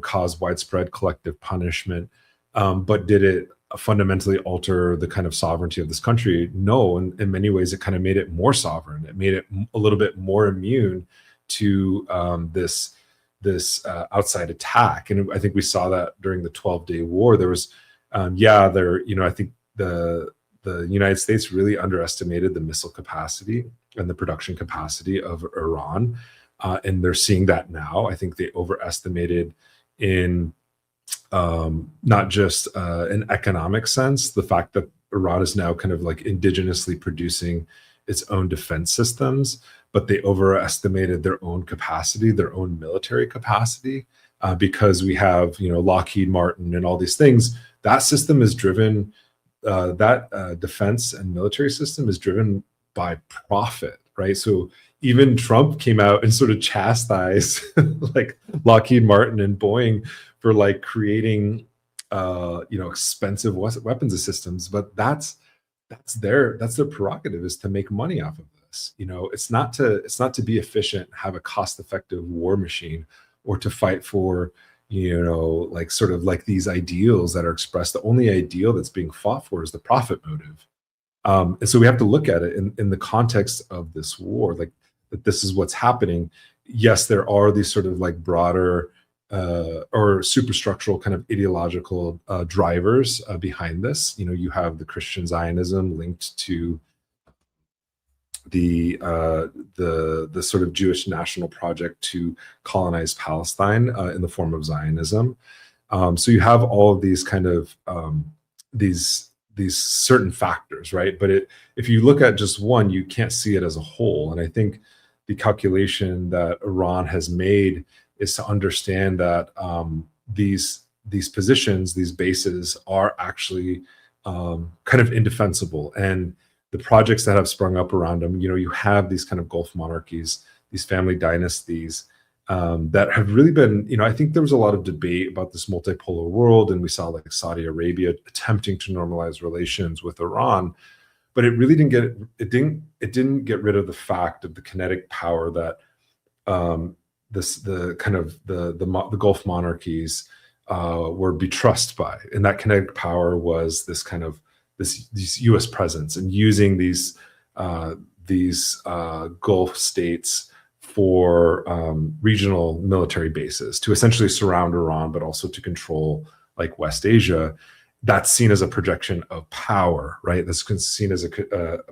Speaker 1: cause widespread collective punishment. But did it fundamentally alter the kind of sovereignty of this country? No. In many ways, it kind of made it more sovereign. It made it a little bit more immune to this outside attack. And I think we saw that during the 12-day war. There was, I think the United States really underestimated the missile capacity and the production capacity of Iran. And they're seeing that now. I think they overestimated in not just an economic sense, the fact that Iran is now kind of like indigenously producing its own defense systems, but they overestimated their own capacity, their own military capacity, because we have, Lockheed Martin and all these things. That system is driven, defense and military system is driven by profit, right? So even Trump came out and sort of chastised like Lockheed Martin and Boeing for like creating, expensive weapons systems, but that's their prerogative, is to make money off of this. It's not to be efficient, have a cost-effective war machine, or to fight for, like sort of like these ideals that are expressed. The only ideal that's being fought for is the profit motive. And so we have to look at it in the context of this war, like that this is what's happening. Yes, there are these sort of like broader or superstructural kind of ideological drivers behind this. You have the Christian Zionism linked to the sort of Jewish national project to colonize Palestine in the form of Zionism. So you have all of these kind of these certain factors, right? But if you look at just one, you can't see it as a whole. And I think the calculation that Iran has made is to understand that these positions, these bases, are actually kind of indefensible. And the projects that have sprung up around them, you have these kind of Gulf monarchies, these family dynasties that have really been, I think there was a lot of debate about this multipolar world, and we saw like Saudi Arabia attempting to normalize relations with Iran, but it really didn't get rid of the fact of the kinetic power that the Gulf monarchies were betrust by, and that kinetic power was this U.S. presence, and using these Gulf states for regional military bases to essentially surround Iran, but also to control like West Asia. That's seen as a projection of power, right? That's seen as a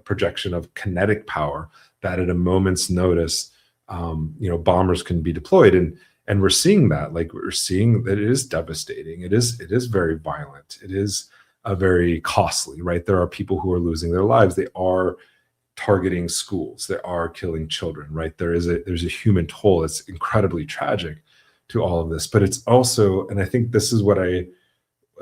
Speaker 1: projection of kinetic power, that at a moment's notice, bombers can be deployed. And we're seeing that, like we're seeing that it is devastating. It is very violent. It is very costly, right? There are people who are losing their lives. They are targeting schools. They are killing children, right? There's a human toll. It's incredibly tragic to all of this, but it's also, and I think this is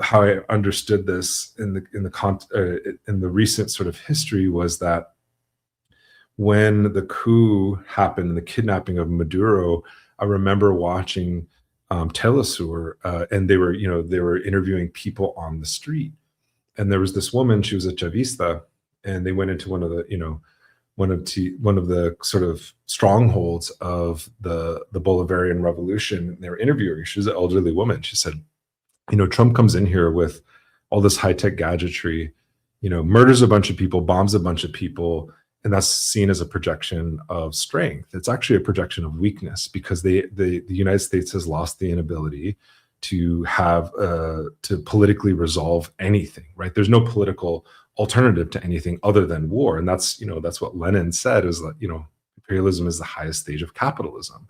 Speaker 1: how I understood this in the recent sort of history, was that when the coup happened and the kidnapping of Maduro, I remember watching Telesur, and they were interviewing people on the street, and there was this woman. She was a Chavista, and they went into one of the one of the sort of strongholds of the Bolivarian Revolution. They were interviewing. She was an elderly woman. She said, Trump comes in here with all this high-tech gadgetry, murders a bunch of people, bombs a bunch of people, and that's seen as a projection of strength. It's actually a projection of weakness, because the United States has lost the inability to have to politically resolve anything, right? There's no political alternative to anything other than war. And that's what Lenin said, is that, imperialism is the highest stage of capitalism.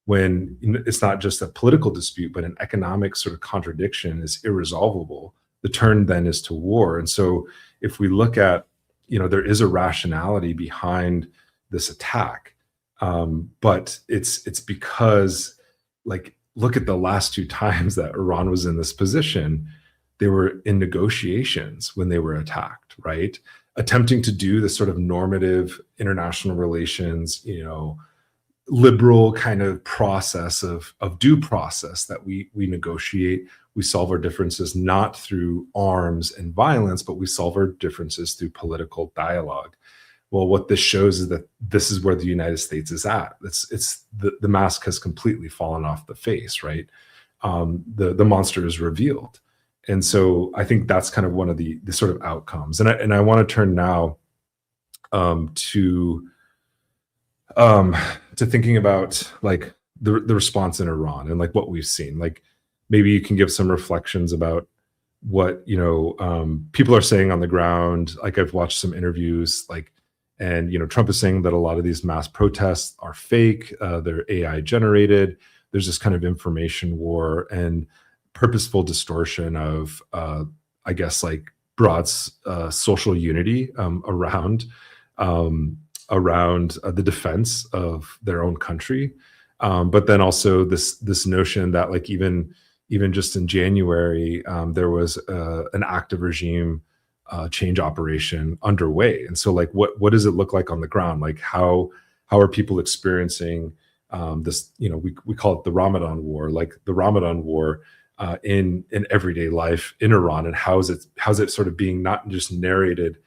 Speaker 1: When it's not just a political dispute, but an economic sort of contradiction is irresolvable, the turn then is to war. And so if we look at, there is a rationality behind this attack, but it's because, like, look at the last two times that Iran was in this position, they were in negotiations when they were attacked, right? Attempting to do this sort of normative international relations, liberal kind of process of due process, that we negotiate, we solve our differences not through arms and violence, but we solve our differences through political dialogue. Well, what this shows is that this is where the United States is at. It's the mask has completely fallen off the face, right? The monster is revealed. And so I think that's kind of one of the sort of outcomes. And I want to turn now to thinking about, like, the response in Iran and, like, what we've seen. Like, maybe you can give some reflections about what people are saying on the ground. Like, I've watched some interviews, like, and Trump is saying that a lot of these mass protests are fake, they're AI generated. There's this kind of information war and purposeful distortion of, I guess, like, broad social unity around the defense of their own country, but then also this notion that, like, even just in January, there was an active regime change operation underway. And so, like, what does it look like on the ground? Like, how are people experiencing this? We call it the Ramadan War, like the Ramadan War in everyday life in Iran, and how's it sort of being not just narrated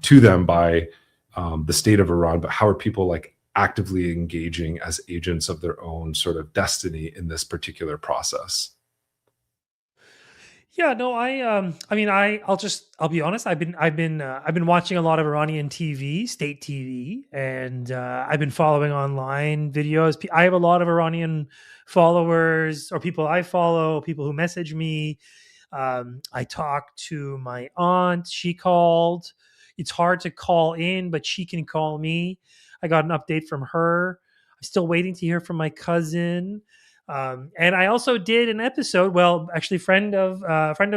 Speaker 1: to them by the state of Iran, but how are people, like, actively engaging as agents of their own sort of destiny in this particular process?
Speaker 2: Yeah, no, I'll be honest. I've been watching a lot of Iranian TV, state TV, and I've been following online videos. I have a lot of Iranian followers, or people I follow, people who message me. I talked to my aunt. She called. It's hard to call in, but she can call me. I got an update from her. I'm still waiting to hear from my cousin. And I also did an episode. Well, actually, friend of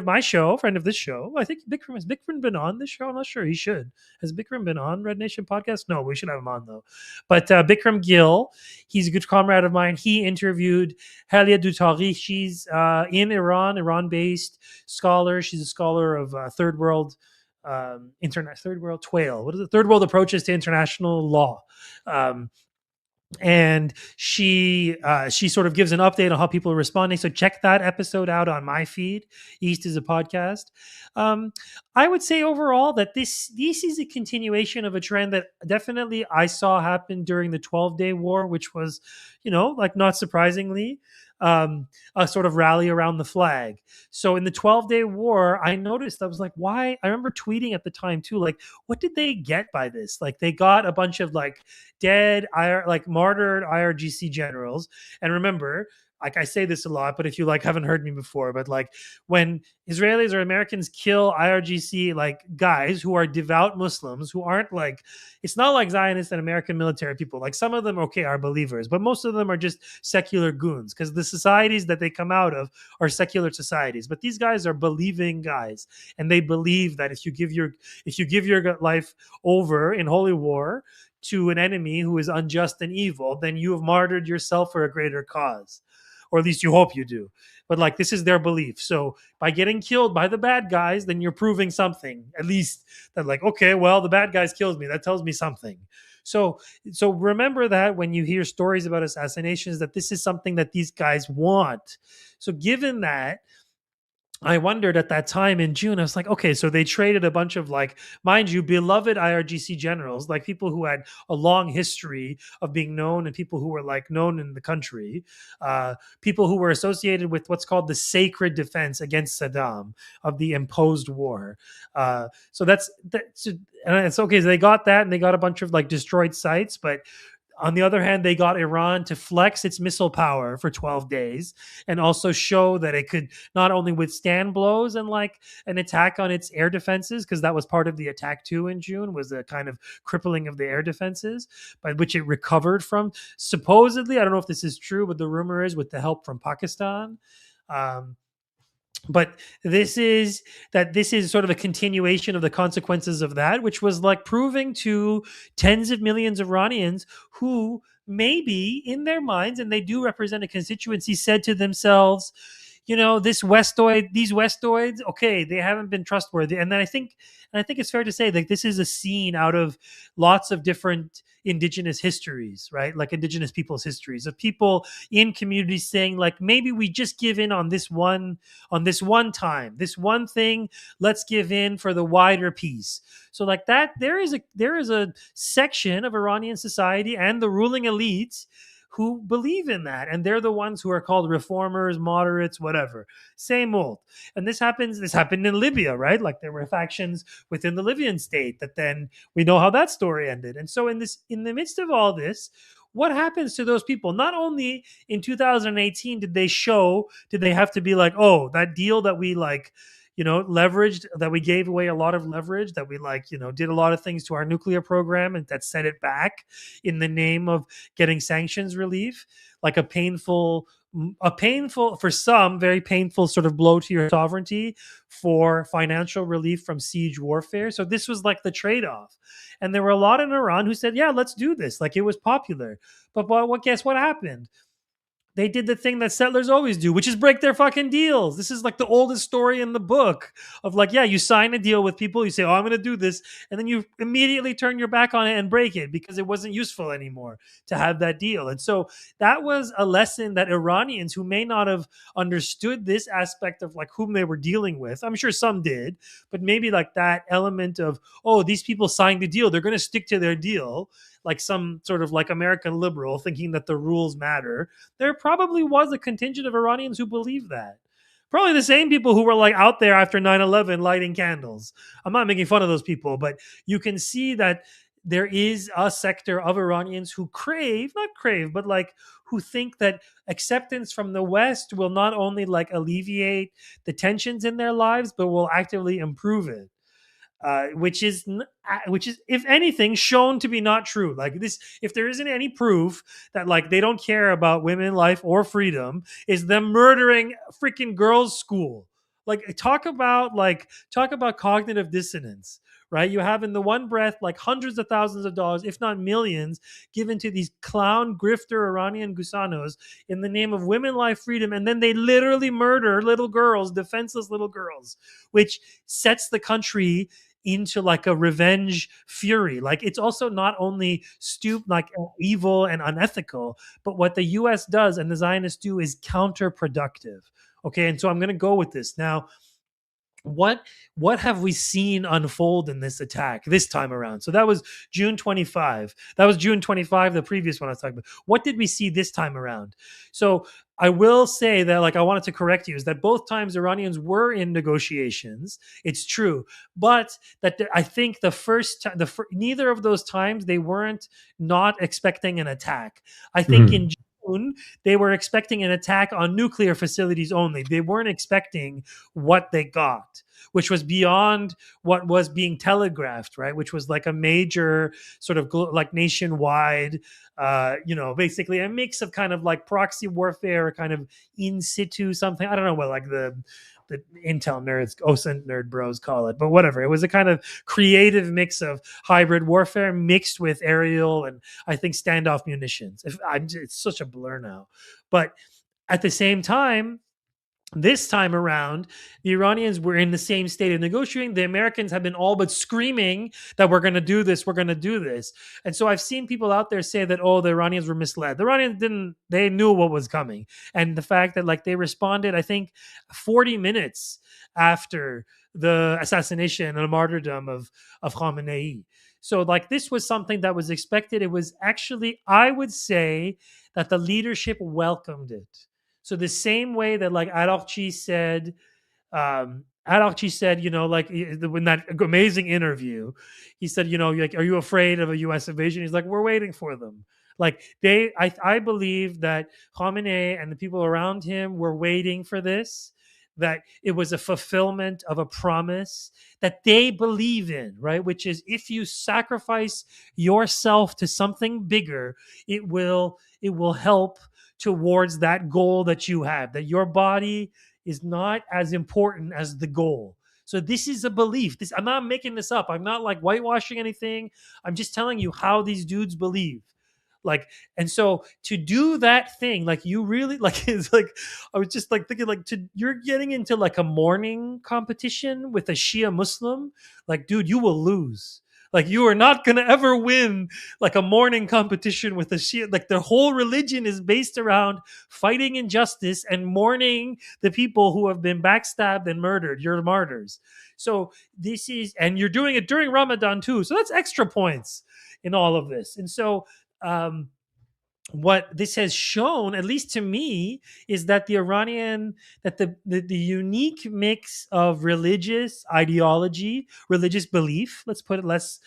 Speaker 2: my show, friend of this show. I think Bikram, has Bikram been on this show? I'm not sure. He should. Has Bikram been on Red Nation podcast? No, we should have him on though. But Bikram Gill, he's a good comrade of mine. He interviewed Halia Doutari. She's in Iran-based scholar. She's a scholar of third world TWAIL. What is it? Third world approaches to international law. And she sort of gives an update on how people are responding. So check that episode out on my feed. East is a podcast. I would say overall that this is a continuation of a trend that definitely I saw happen during the 12-day war, which was, like, not surprisingly, a sort of rally around the flag. So in the 12-day war, I noticed, I was like, why? I remember tweeting at the time too, like, what did they get by this? Like, they got a bunch of, like, dead, martyred IRGC generals. And remember, like, I say this a lot, but if you, like, haven't heard me before, but, like, when Israelis or Americans kill IRGC, like, guys who are devout Muslims, who aren't, like, it's not like Zionist and American military people. Like, some of them, okay, are believers, but most of them are just secular goons, because the societies that they come out of are secular societies. But these guys are believing guys, and they believe that if you give your life over in holy war to an enemy who is unjust and evil, then you have martyred yourself for a greater cause, or at least you hope you do. But, like, this is their belief. So by getting killed by the bad guys, then you're proving something, at least, that, like, okay, well, the bad guys killed me. That tells me something. So remember that when you hear stories about assassinations, that this is something that these guys want. So given that, I wondered at that time in June, I was like, okay, so they traded a bunch of, like, mind you, beloved IRGC generals, like people who had a long history of being known and people who were like known in the country, people who were associated with what's called the sacred defense against Saddam of the imposed war. So that's and it's okay. So they got that, and they got a bunch of like destroyed sites, but on the other hand, they got Iran to flex its missile power for 12 days and also show that it could not only withstand blows and like an attack on its air defenses, because that was part of the attack too in June, was a kind of crippling of the air defenses, by which it recovered from. Supposedly, I don't know if this is true, but the rumor is with the help from Pakistan. Um, but this is sort of a continuation of the consequences of that, which was like proving to tens of millions of Iranians who maybe in their minds, and they do represent a constituency, said to themselves, these Westoids, okay, they haven't been trustworthy. And then I think it's fair to say that this is a scene out of lots of different indigenous histories, right? Like indigenous people's histories of people in communities saying, like, maybe we just give in on this one time, this one thing, let's give in for the wider peace. So like that, there is a section of Iranian society and the ruling elite who believe in that, and they're the ones who are called reformers, moderates, whatever. Same old. And this happened in Libya, right? Like there were factions within the Libyan state that then we know how that story ended. And so in the midst of all this, what happens to those people? Not only in 2018 did they have to be like, oh, that deal that we like, leveraged, that we gave away a lot of leverage, that we like, did a lot of things to our nuclear program and that set it back in the name of getting sanctions relief, like a painful, for some, very painful sort of blow to your sovereignty for financial relief from siege warfare. So this was like the trade-off. And there were a lot in Iran who said, yeah, let's do this. Like it was popular. But guess what happened? They did the thing that settlers always do, which is break their fucking deals. This is like the oldest story in the book of like, yeah, you sign a deal with people, you say, oh, I'm going to do this, and then you immediately turn your back on it and break it because it wasn't useful anymore to have that deal. And so that was a lesson that Iranians who may not have understood this aspect of like whom they were dealing with, I'm sure some did, but maybe like that element of, oh, these people signed the deal, they're going to stick to their deal, like some sort of like American liberal thinking that the rules matter. There probably was a contingent of Iranians who believed that. Probably the same people who were like out there after 9/11 lighting candles. I'm not making fun of those people, but you can see that there is a sector of Iranians who but like who think that acceptance from the West will not only like alleviate the tensions in their lives, but will actively improve it. Which is, if anything, shown to be not true. Like this, if there isn't any proof that like they don't care about women, life, or freedom, is them murdering freaking girls' school. Like talk about cognitive dissonance, right? You have in the one breath like hundreds of thousands of dollars, if not millions, given to these clown grifter Iranian gusanos in the name of women, life, freedom, and then they literally murder little girls, defenseless little girls, which sets the country into like a revenge fury. Like it's also not only evil and unethical, but what the US does and the Zionists do is counterproductive. Okay, and so I'm going to go with this now. What have we seen unfold in this attack this time around? So that was June 25. That was June 25, the previous one I was talking about. What did we see this time around? So I will say that, like, I wanted to correct you, is that both times Iranians were in negotiations. It's true, but I think neither of those times they weren't not expecting an attack. I think in June they were expecting an attack on nuclear facilities only. They weren't expecting what they got, which was beyond what was being telegraphed, right? Which was like a major sort of like nationwide, basically a mix of kind of like proxy warfare, or kind of in situ something. I don't know what like the Intel nerds, OSINT nerd bros call it, but whatever. It was a kind of creative mix of hybrid warfare mixed with aerial and I think standoff munitions. It's such a blur now, but at the same time, This time around, the Iranians were in the same state of negotiating. The Americans have been all but screaming that we're going to do this, we're going to do this. And so I've seen people out there say that, oh, the Iranians were misled. The Iranians didn't, they knew what was coming. And the fact that like they responded, I think 40 minutes after the assassination and the martyrdom of Khamenei. So like this was something that was expected. It was actually, I would say that the leadership welcomed it. So the same way that like Araqchi said, you know, like in that amazing interview, he said, you know, like, are you afraid of a U.S. invasion? He's like, we're waiting for them. Like I believe that Khamenei and the people around him were waiting for this, that it was a fulfillment of a promise that they believe in, right? Which is if you sacrifice yourself to something bigger, it will help towards that goal that you have, that your body is not as important as the goal. So this is a belief. This, I'm not making this up. I'm not like whitewashing anything. I'm just telling you how these dudes believe. Like, and so to do that thing, like you really like, it's like, I was just like thinking like you're getting into like a morning competition with a Shia Muslim. Like, dude, you will lose. Like you are not going to ever win like a morning competition with a Shia. Like their whole religion is based around fighting injustice and mourning the people who have been backstabbed and murdered. You're martyrs. So this is, and you're doing it during Ramadan too. So that's extra points in all of this. And so, um, what this has shown, at least to me, is that the Iranian, that the unique mix of religious ideology, religious belief, let's put a less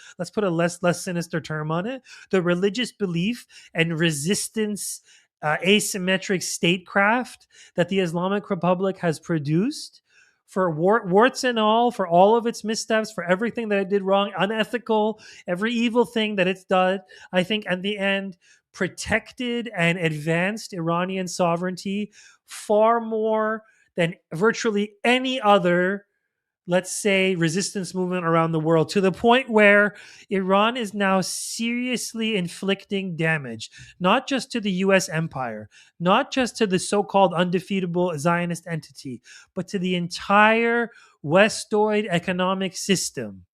Speaker 2: sinister term on it, the religious belief and resistance, asymmetric statecraft that the Islamic Republic has produced, for warts and all, for all of its missteps, for everything that it did wrong, unethical, every evil thing that it's done, I think at the end protected and advanced Iranian sovereignty far more than virtually any other, let's say, resistance movement around the world, to the point where Iran is now seriously inflicting damage, not just to the US empire, not just to the so called undefeatable Zionist entity, but to the entire Westoid economic system.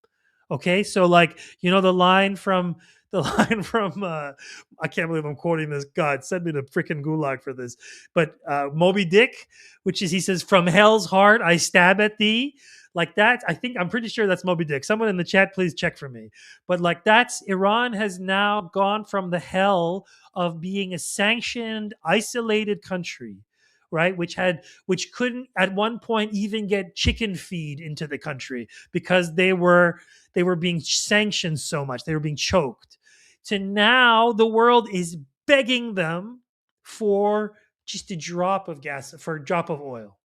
Speaker 2: Okay, so like you know the line from I can't believe I'm quoting this. God, send me to freaking gulag for this. But Moby Dick, which is he says, "From hell's heart I stab at thee." Like that, I think I'm pretty sure that's Moby Dick. Someone in the chat, please check for me. But like that's Iran has now gone from the hell of being a sanctioned, isolated country, right? Which couldn't at one point even get chicken feed into the country because they were being sanctioned so much. They were being choked. To now, the world is begging them for just a drop of gas, for a drop of oil.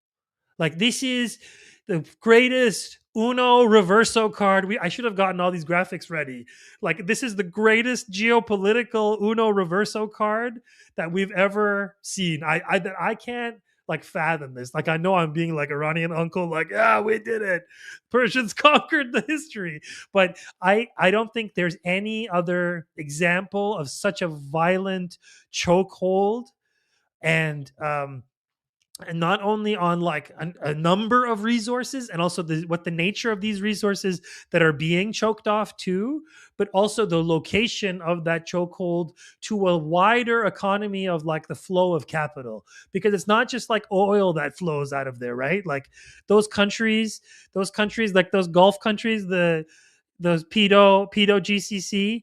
Speaker 2: Like this is the greatest Uno reverso card. I should have gotten all these graphics ready. Like this is the greatest geopolitical Uno reverso card that we've ever seen. I can't like fathom this. Like I know I'm being like Iranian uncle, like, yeah, we did it. Persians conquered the history. But I don't think there's any other example of such a violent chokehold and not only on like a number of resources and also what the nature of these resources that are being choked off too, but also the location of that chokehold to a wider economy of like the flow of capital, because it's not just like oil that flows out of there, right? Like those countries like those Gulf countries, those pedo GCC,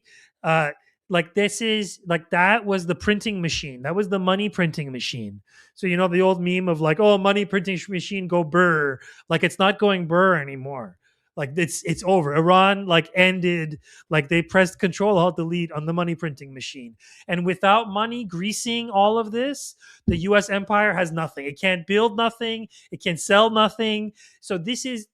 Speaker 2: like this is like that was the printing machine, that was the money printing machine. So you know the old meme of like, oh, money printing machine go burr. Like it's not going burr anymore. Like it's over. Iran like ended, like they pressed Control Alt Delete on the money printing machine, and without money greasing all of this, the U.S. empire has nothing. It can't build nothing. It can sell nothing. So this is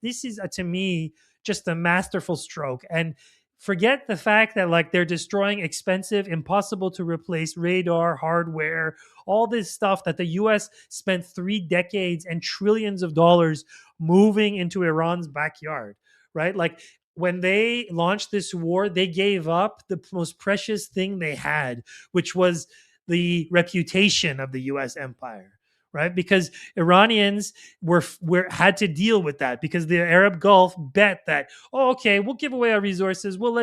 Speaker 2: to me just a masterful stroke. And forget the fact that like they're destroying expensive, impossible to replace radar hardware, all this stuff that the US spent 3 decades and trillions of dollars moving into Iran's backyard, right? Like when they launched this war, they gave up the most precious thing they had, which was the reputation of the US empire, right? Because Iranians were had to deal with that because the Arab Gulf bet that, oh, okay, we'll give away our resources, we'll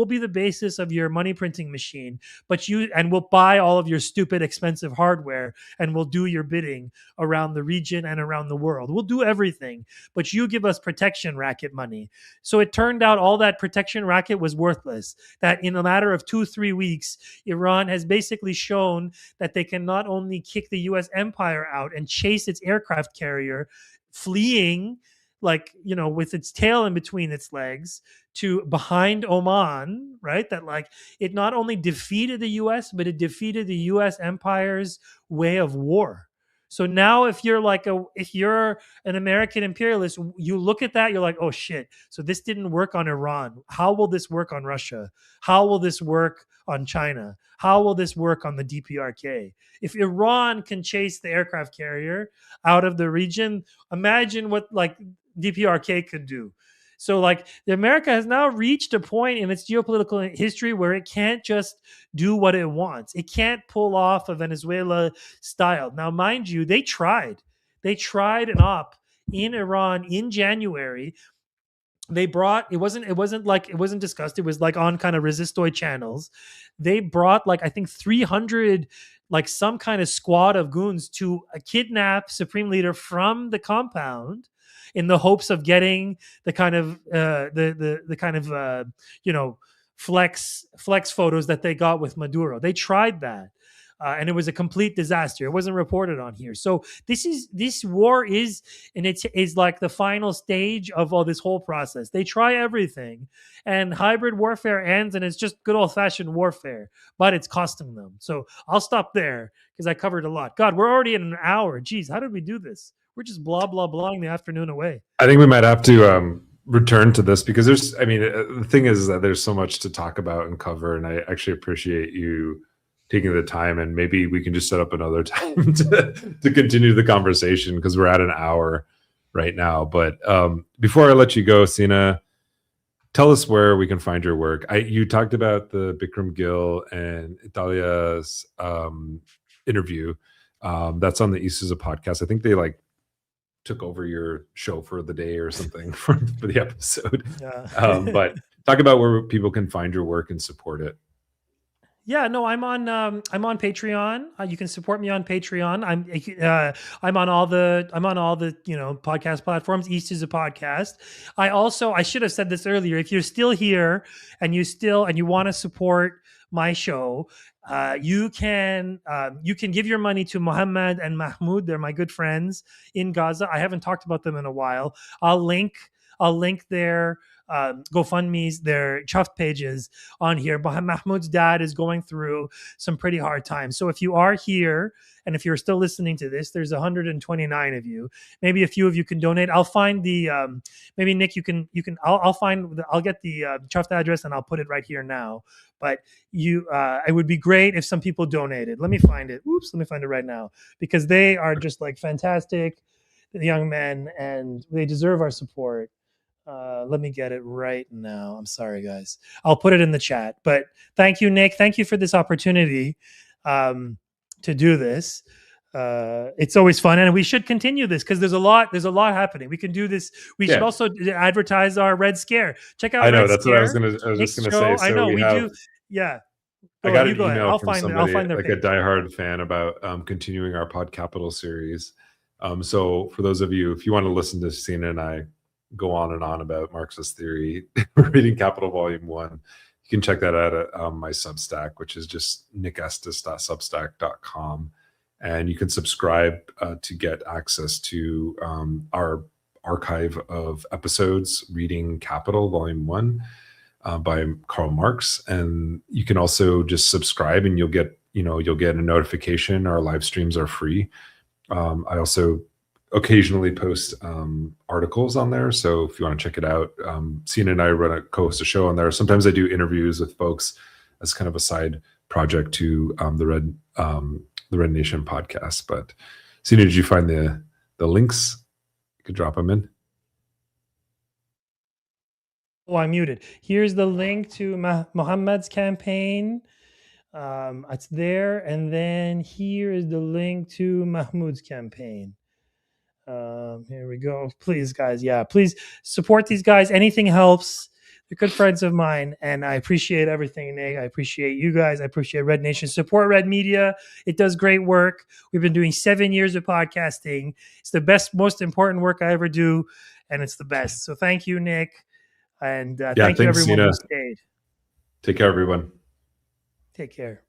Speaker 2: be the basis of your money printing machine, and we'll buy all of your stupid expensive hardware and we'll do your bidding around the region and around the world. We'll do everything, but you give us protection racket money. So it turned out all that protection racket was worthless. That in a matter of 2-3 weeks, Iran has basically shown that they can not only kick the US empire out and chase its aircraft carrier, fleeing with its tail in between its legs to behind Oman, right? That it not only defeated the US, but it defeated the US empire's way of war. So now if you're an American imperialist, you look at that, you're like, oh shit. So this didn't work on Iran. How will this work on Russia? How will this work on China? How will this work on the DPRK? If Iran can chase the aircraft carrier out of the region, imagine what DPRK could do. So the America has now reached a point in its geopolitical history where it can't just do what it wants. It can't pull off a Venezuela style. Now, mind you, they tried. They tried an op in Iran in January. They brought it wasn't discussed. It was on kind of resistoid channels. They brought I think 300 some kind of squad of goons to kidnap supreme leader from the compound in the hopes of getting the kind of flex photos that they got with Maduro. They tried that. And it was a complete disaster. It wasn't reported on here. So this war is like the final stage of all this whole process. They try everything, and hybrid warfare ends, and it's just good old fashioned warfare, but it's costing them. So I'll stop there because I covered a lot. God, we're already in an hour. Jeez, how did we do this? We're just blah blah blahing the afternoon away.
Speaker 1: I think we might have to return to this because the thing is that there's so much to talk about and cover, and I actually appreciate you taking the time, and maybe we can just set up another time to continue the conversation because we're at an hour right now. But before I let you go, Sina, tell us where we can find your work. You talked about the Bikram Gill and Italia's interview. That's on the Isuzu podcast. I think they took over your show for the day or something for the episode. Yeah. But talk about where people can find your work and support it.
Speaker 2: Yeah, no, I'm on Patreon. You can support me on Patreon. I'm on all the podcast platforms. East is a podcast. I should have said this earlier. If you're still here and you want to support my show, you can give your money to Mohammed and Mahmoud. They're my good friends in Gaza. I haven't talked about them in a while. I'll link their GoFundMe's, their chuffed pages on here. But Mahmoud's dad is going through some pretty hard times. So if you are here and if you're still listening to this, there's 129 of you. Maybe a few of you can donate. I'll find the maybe Nick, I'll get the chuffed address and I'll put it right here now. But it would be great if some people donated. Let me find it. Let me find it right now because they are just fantastic young men and they deserve our support. Let me get it right now. I'm sorry, guys. I'll put it in the chat. But thank you, Nick. Thank you for this opportunity to do this. It's always fun, and we should continue this because there's a lot happening. We can do this. We should also advertise our Red Scare. Check out.
Speaker 1: I know
Speaker 2: Red
Speaker 1: that's
Speaker 2: Scare.
Speaker 1: what I was just going to say. So
Speaker 2: I know we do. Yeah.
Speaker 1: I got an email from somebody, a diehard fan, about continuing our Pod Capital series. So for those of you, if you want to listen to Sina and I go on and on about Marxist theory, reading Capital Volume 1, you can check that out at my Substack, which is just nickestes.substack.com. And you can subscribe to get access to our archive of episodes reading Capital Volume 1 by Karl Marx. And you can also just subscribe and you'll get a notification. Our live streams are free. I also occasionally post articles on there. So if you want to check it out, Sina and I co-host a show on there. Sometimes I do interviews with folks as kind of a side project to the Red Nation podcast. But Sina, did you find the links? You could drop them in.
Speaker 2: Oh, I'm muted. Here's the link to Mohammed's campaign. It's there, and then here is the link to Mahmoud's campaign. Here we go. Please, guys, please support these guys. Anything helps. They're good friends of mine, and I appreciate everything, Nick. I appreciate you guys. I appreciate Red Nation. Support Red Media. It does great work. We've been doing 7 years of podcasting. It's the best, most important work I ever do, and it's the best. So thank you, Nick, and thank you everyone who stayed.
Speaker 1: Take care, everyone.
Speaker 2: Take care.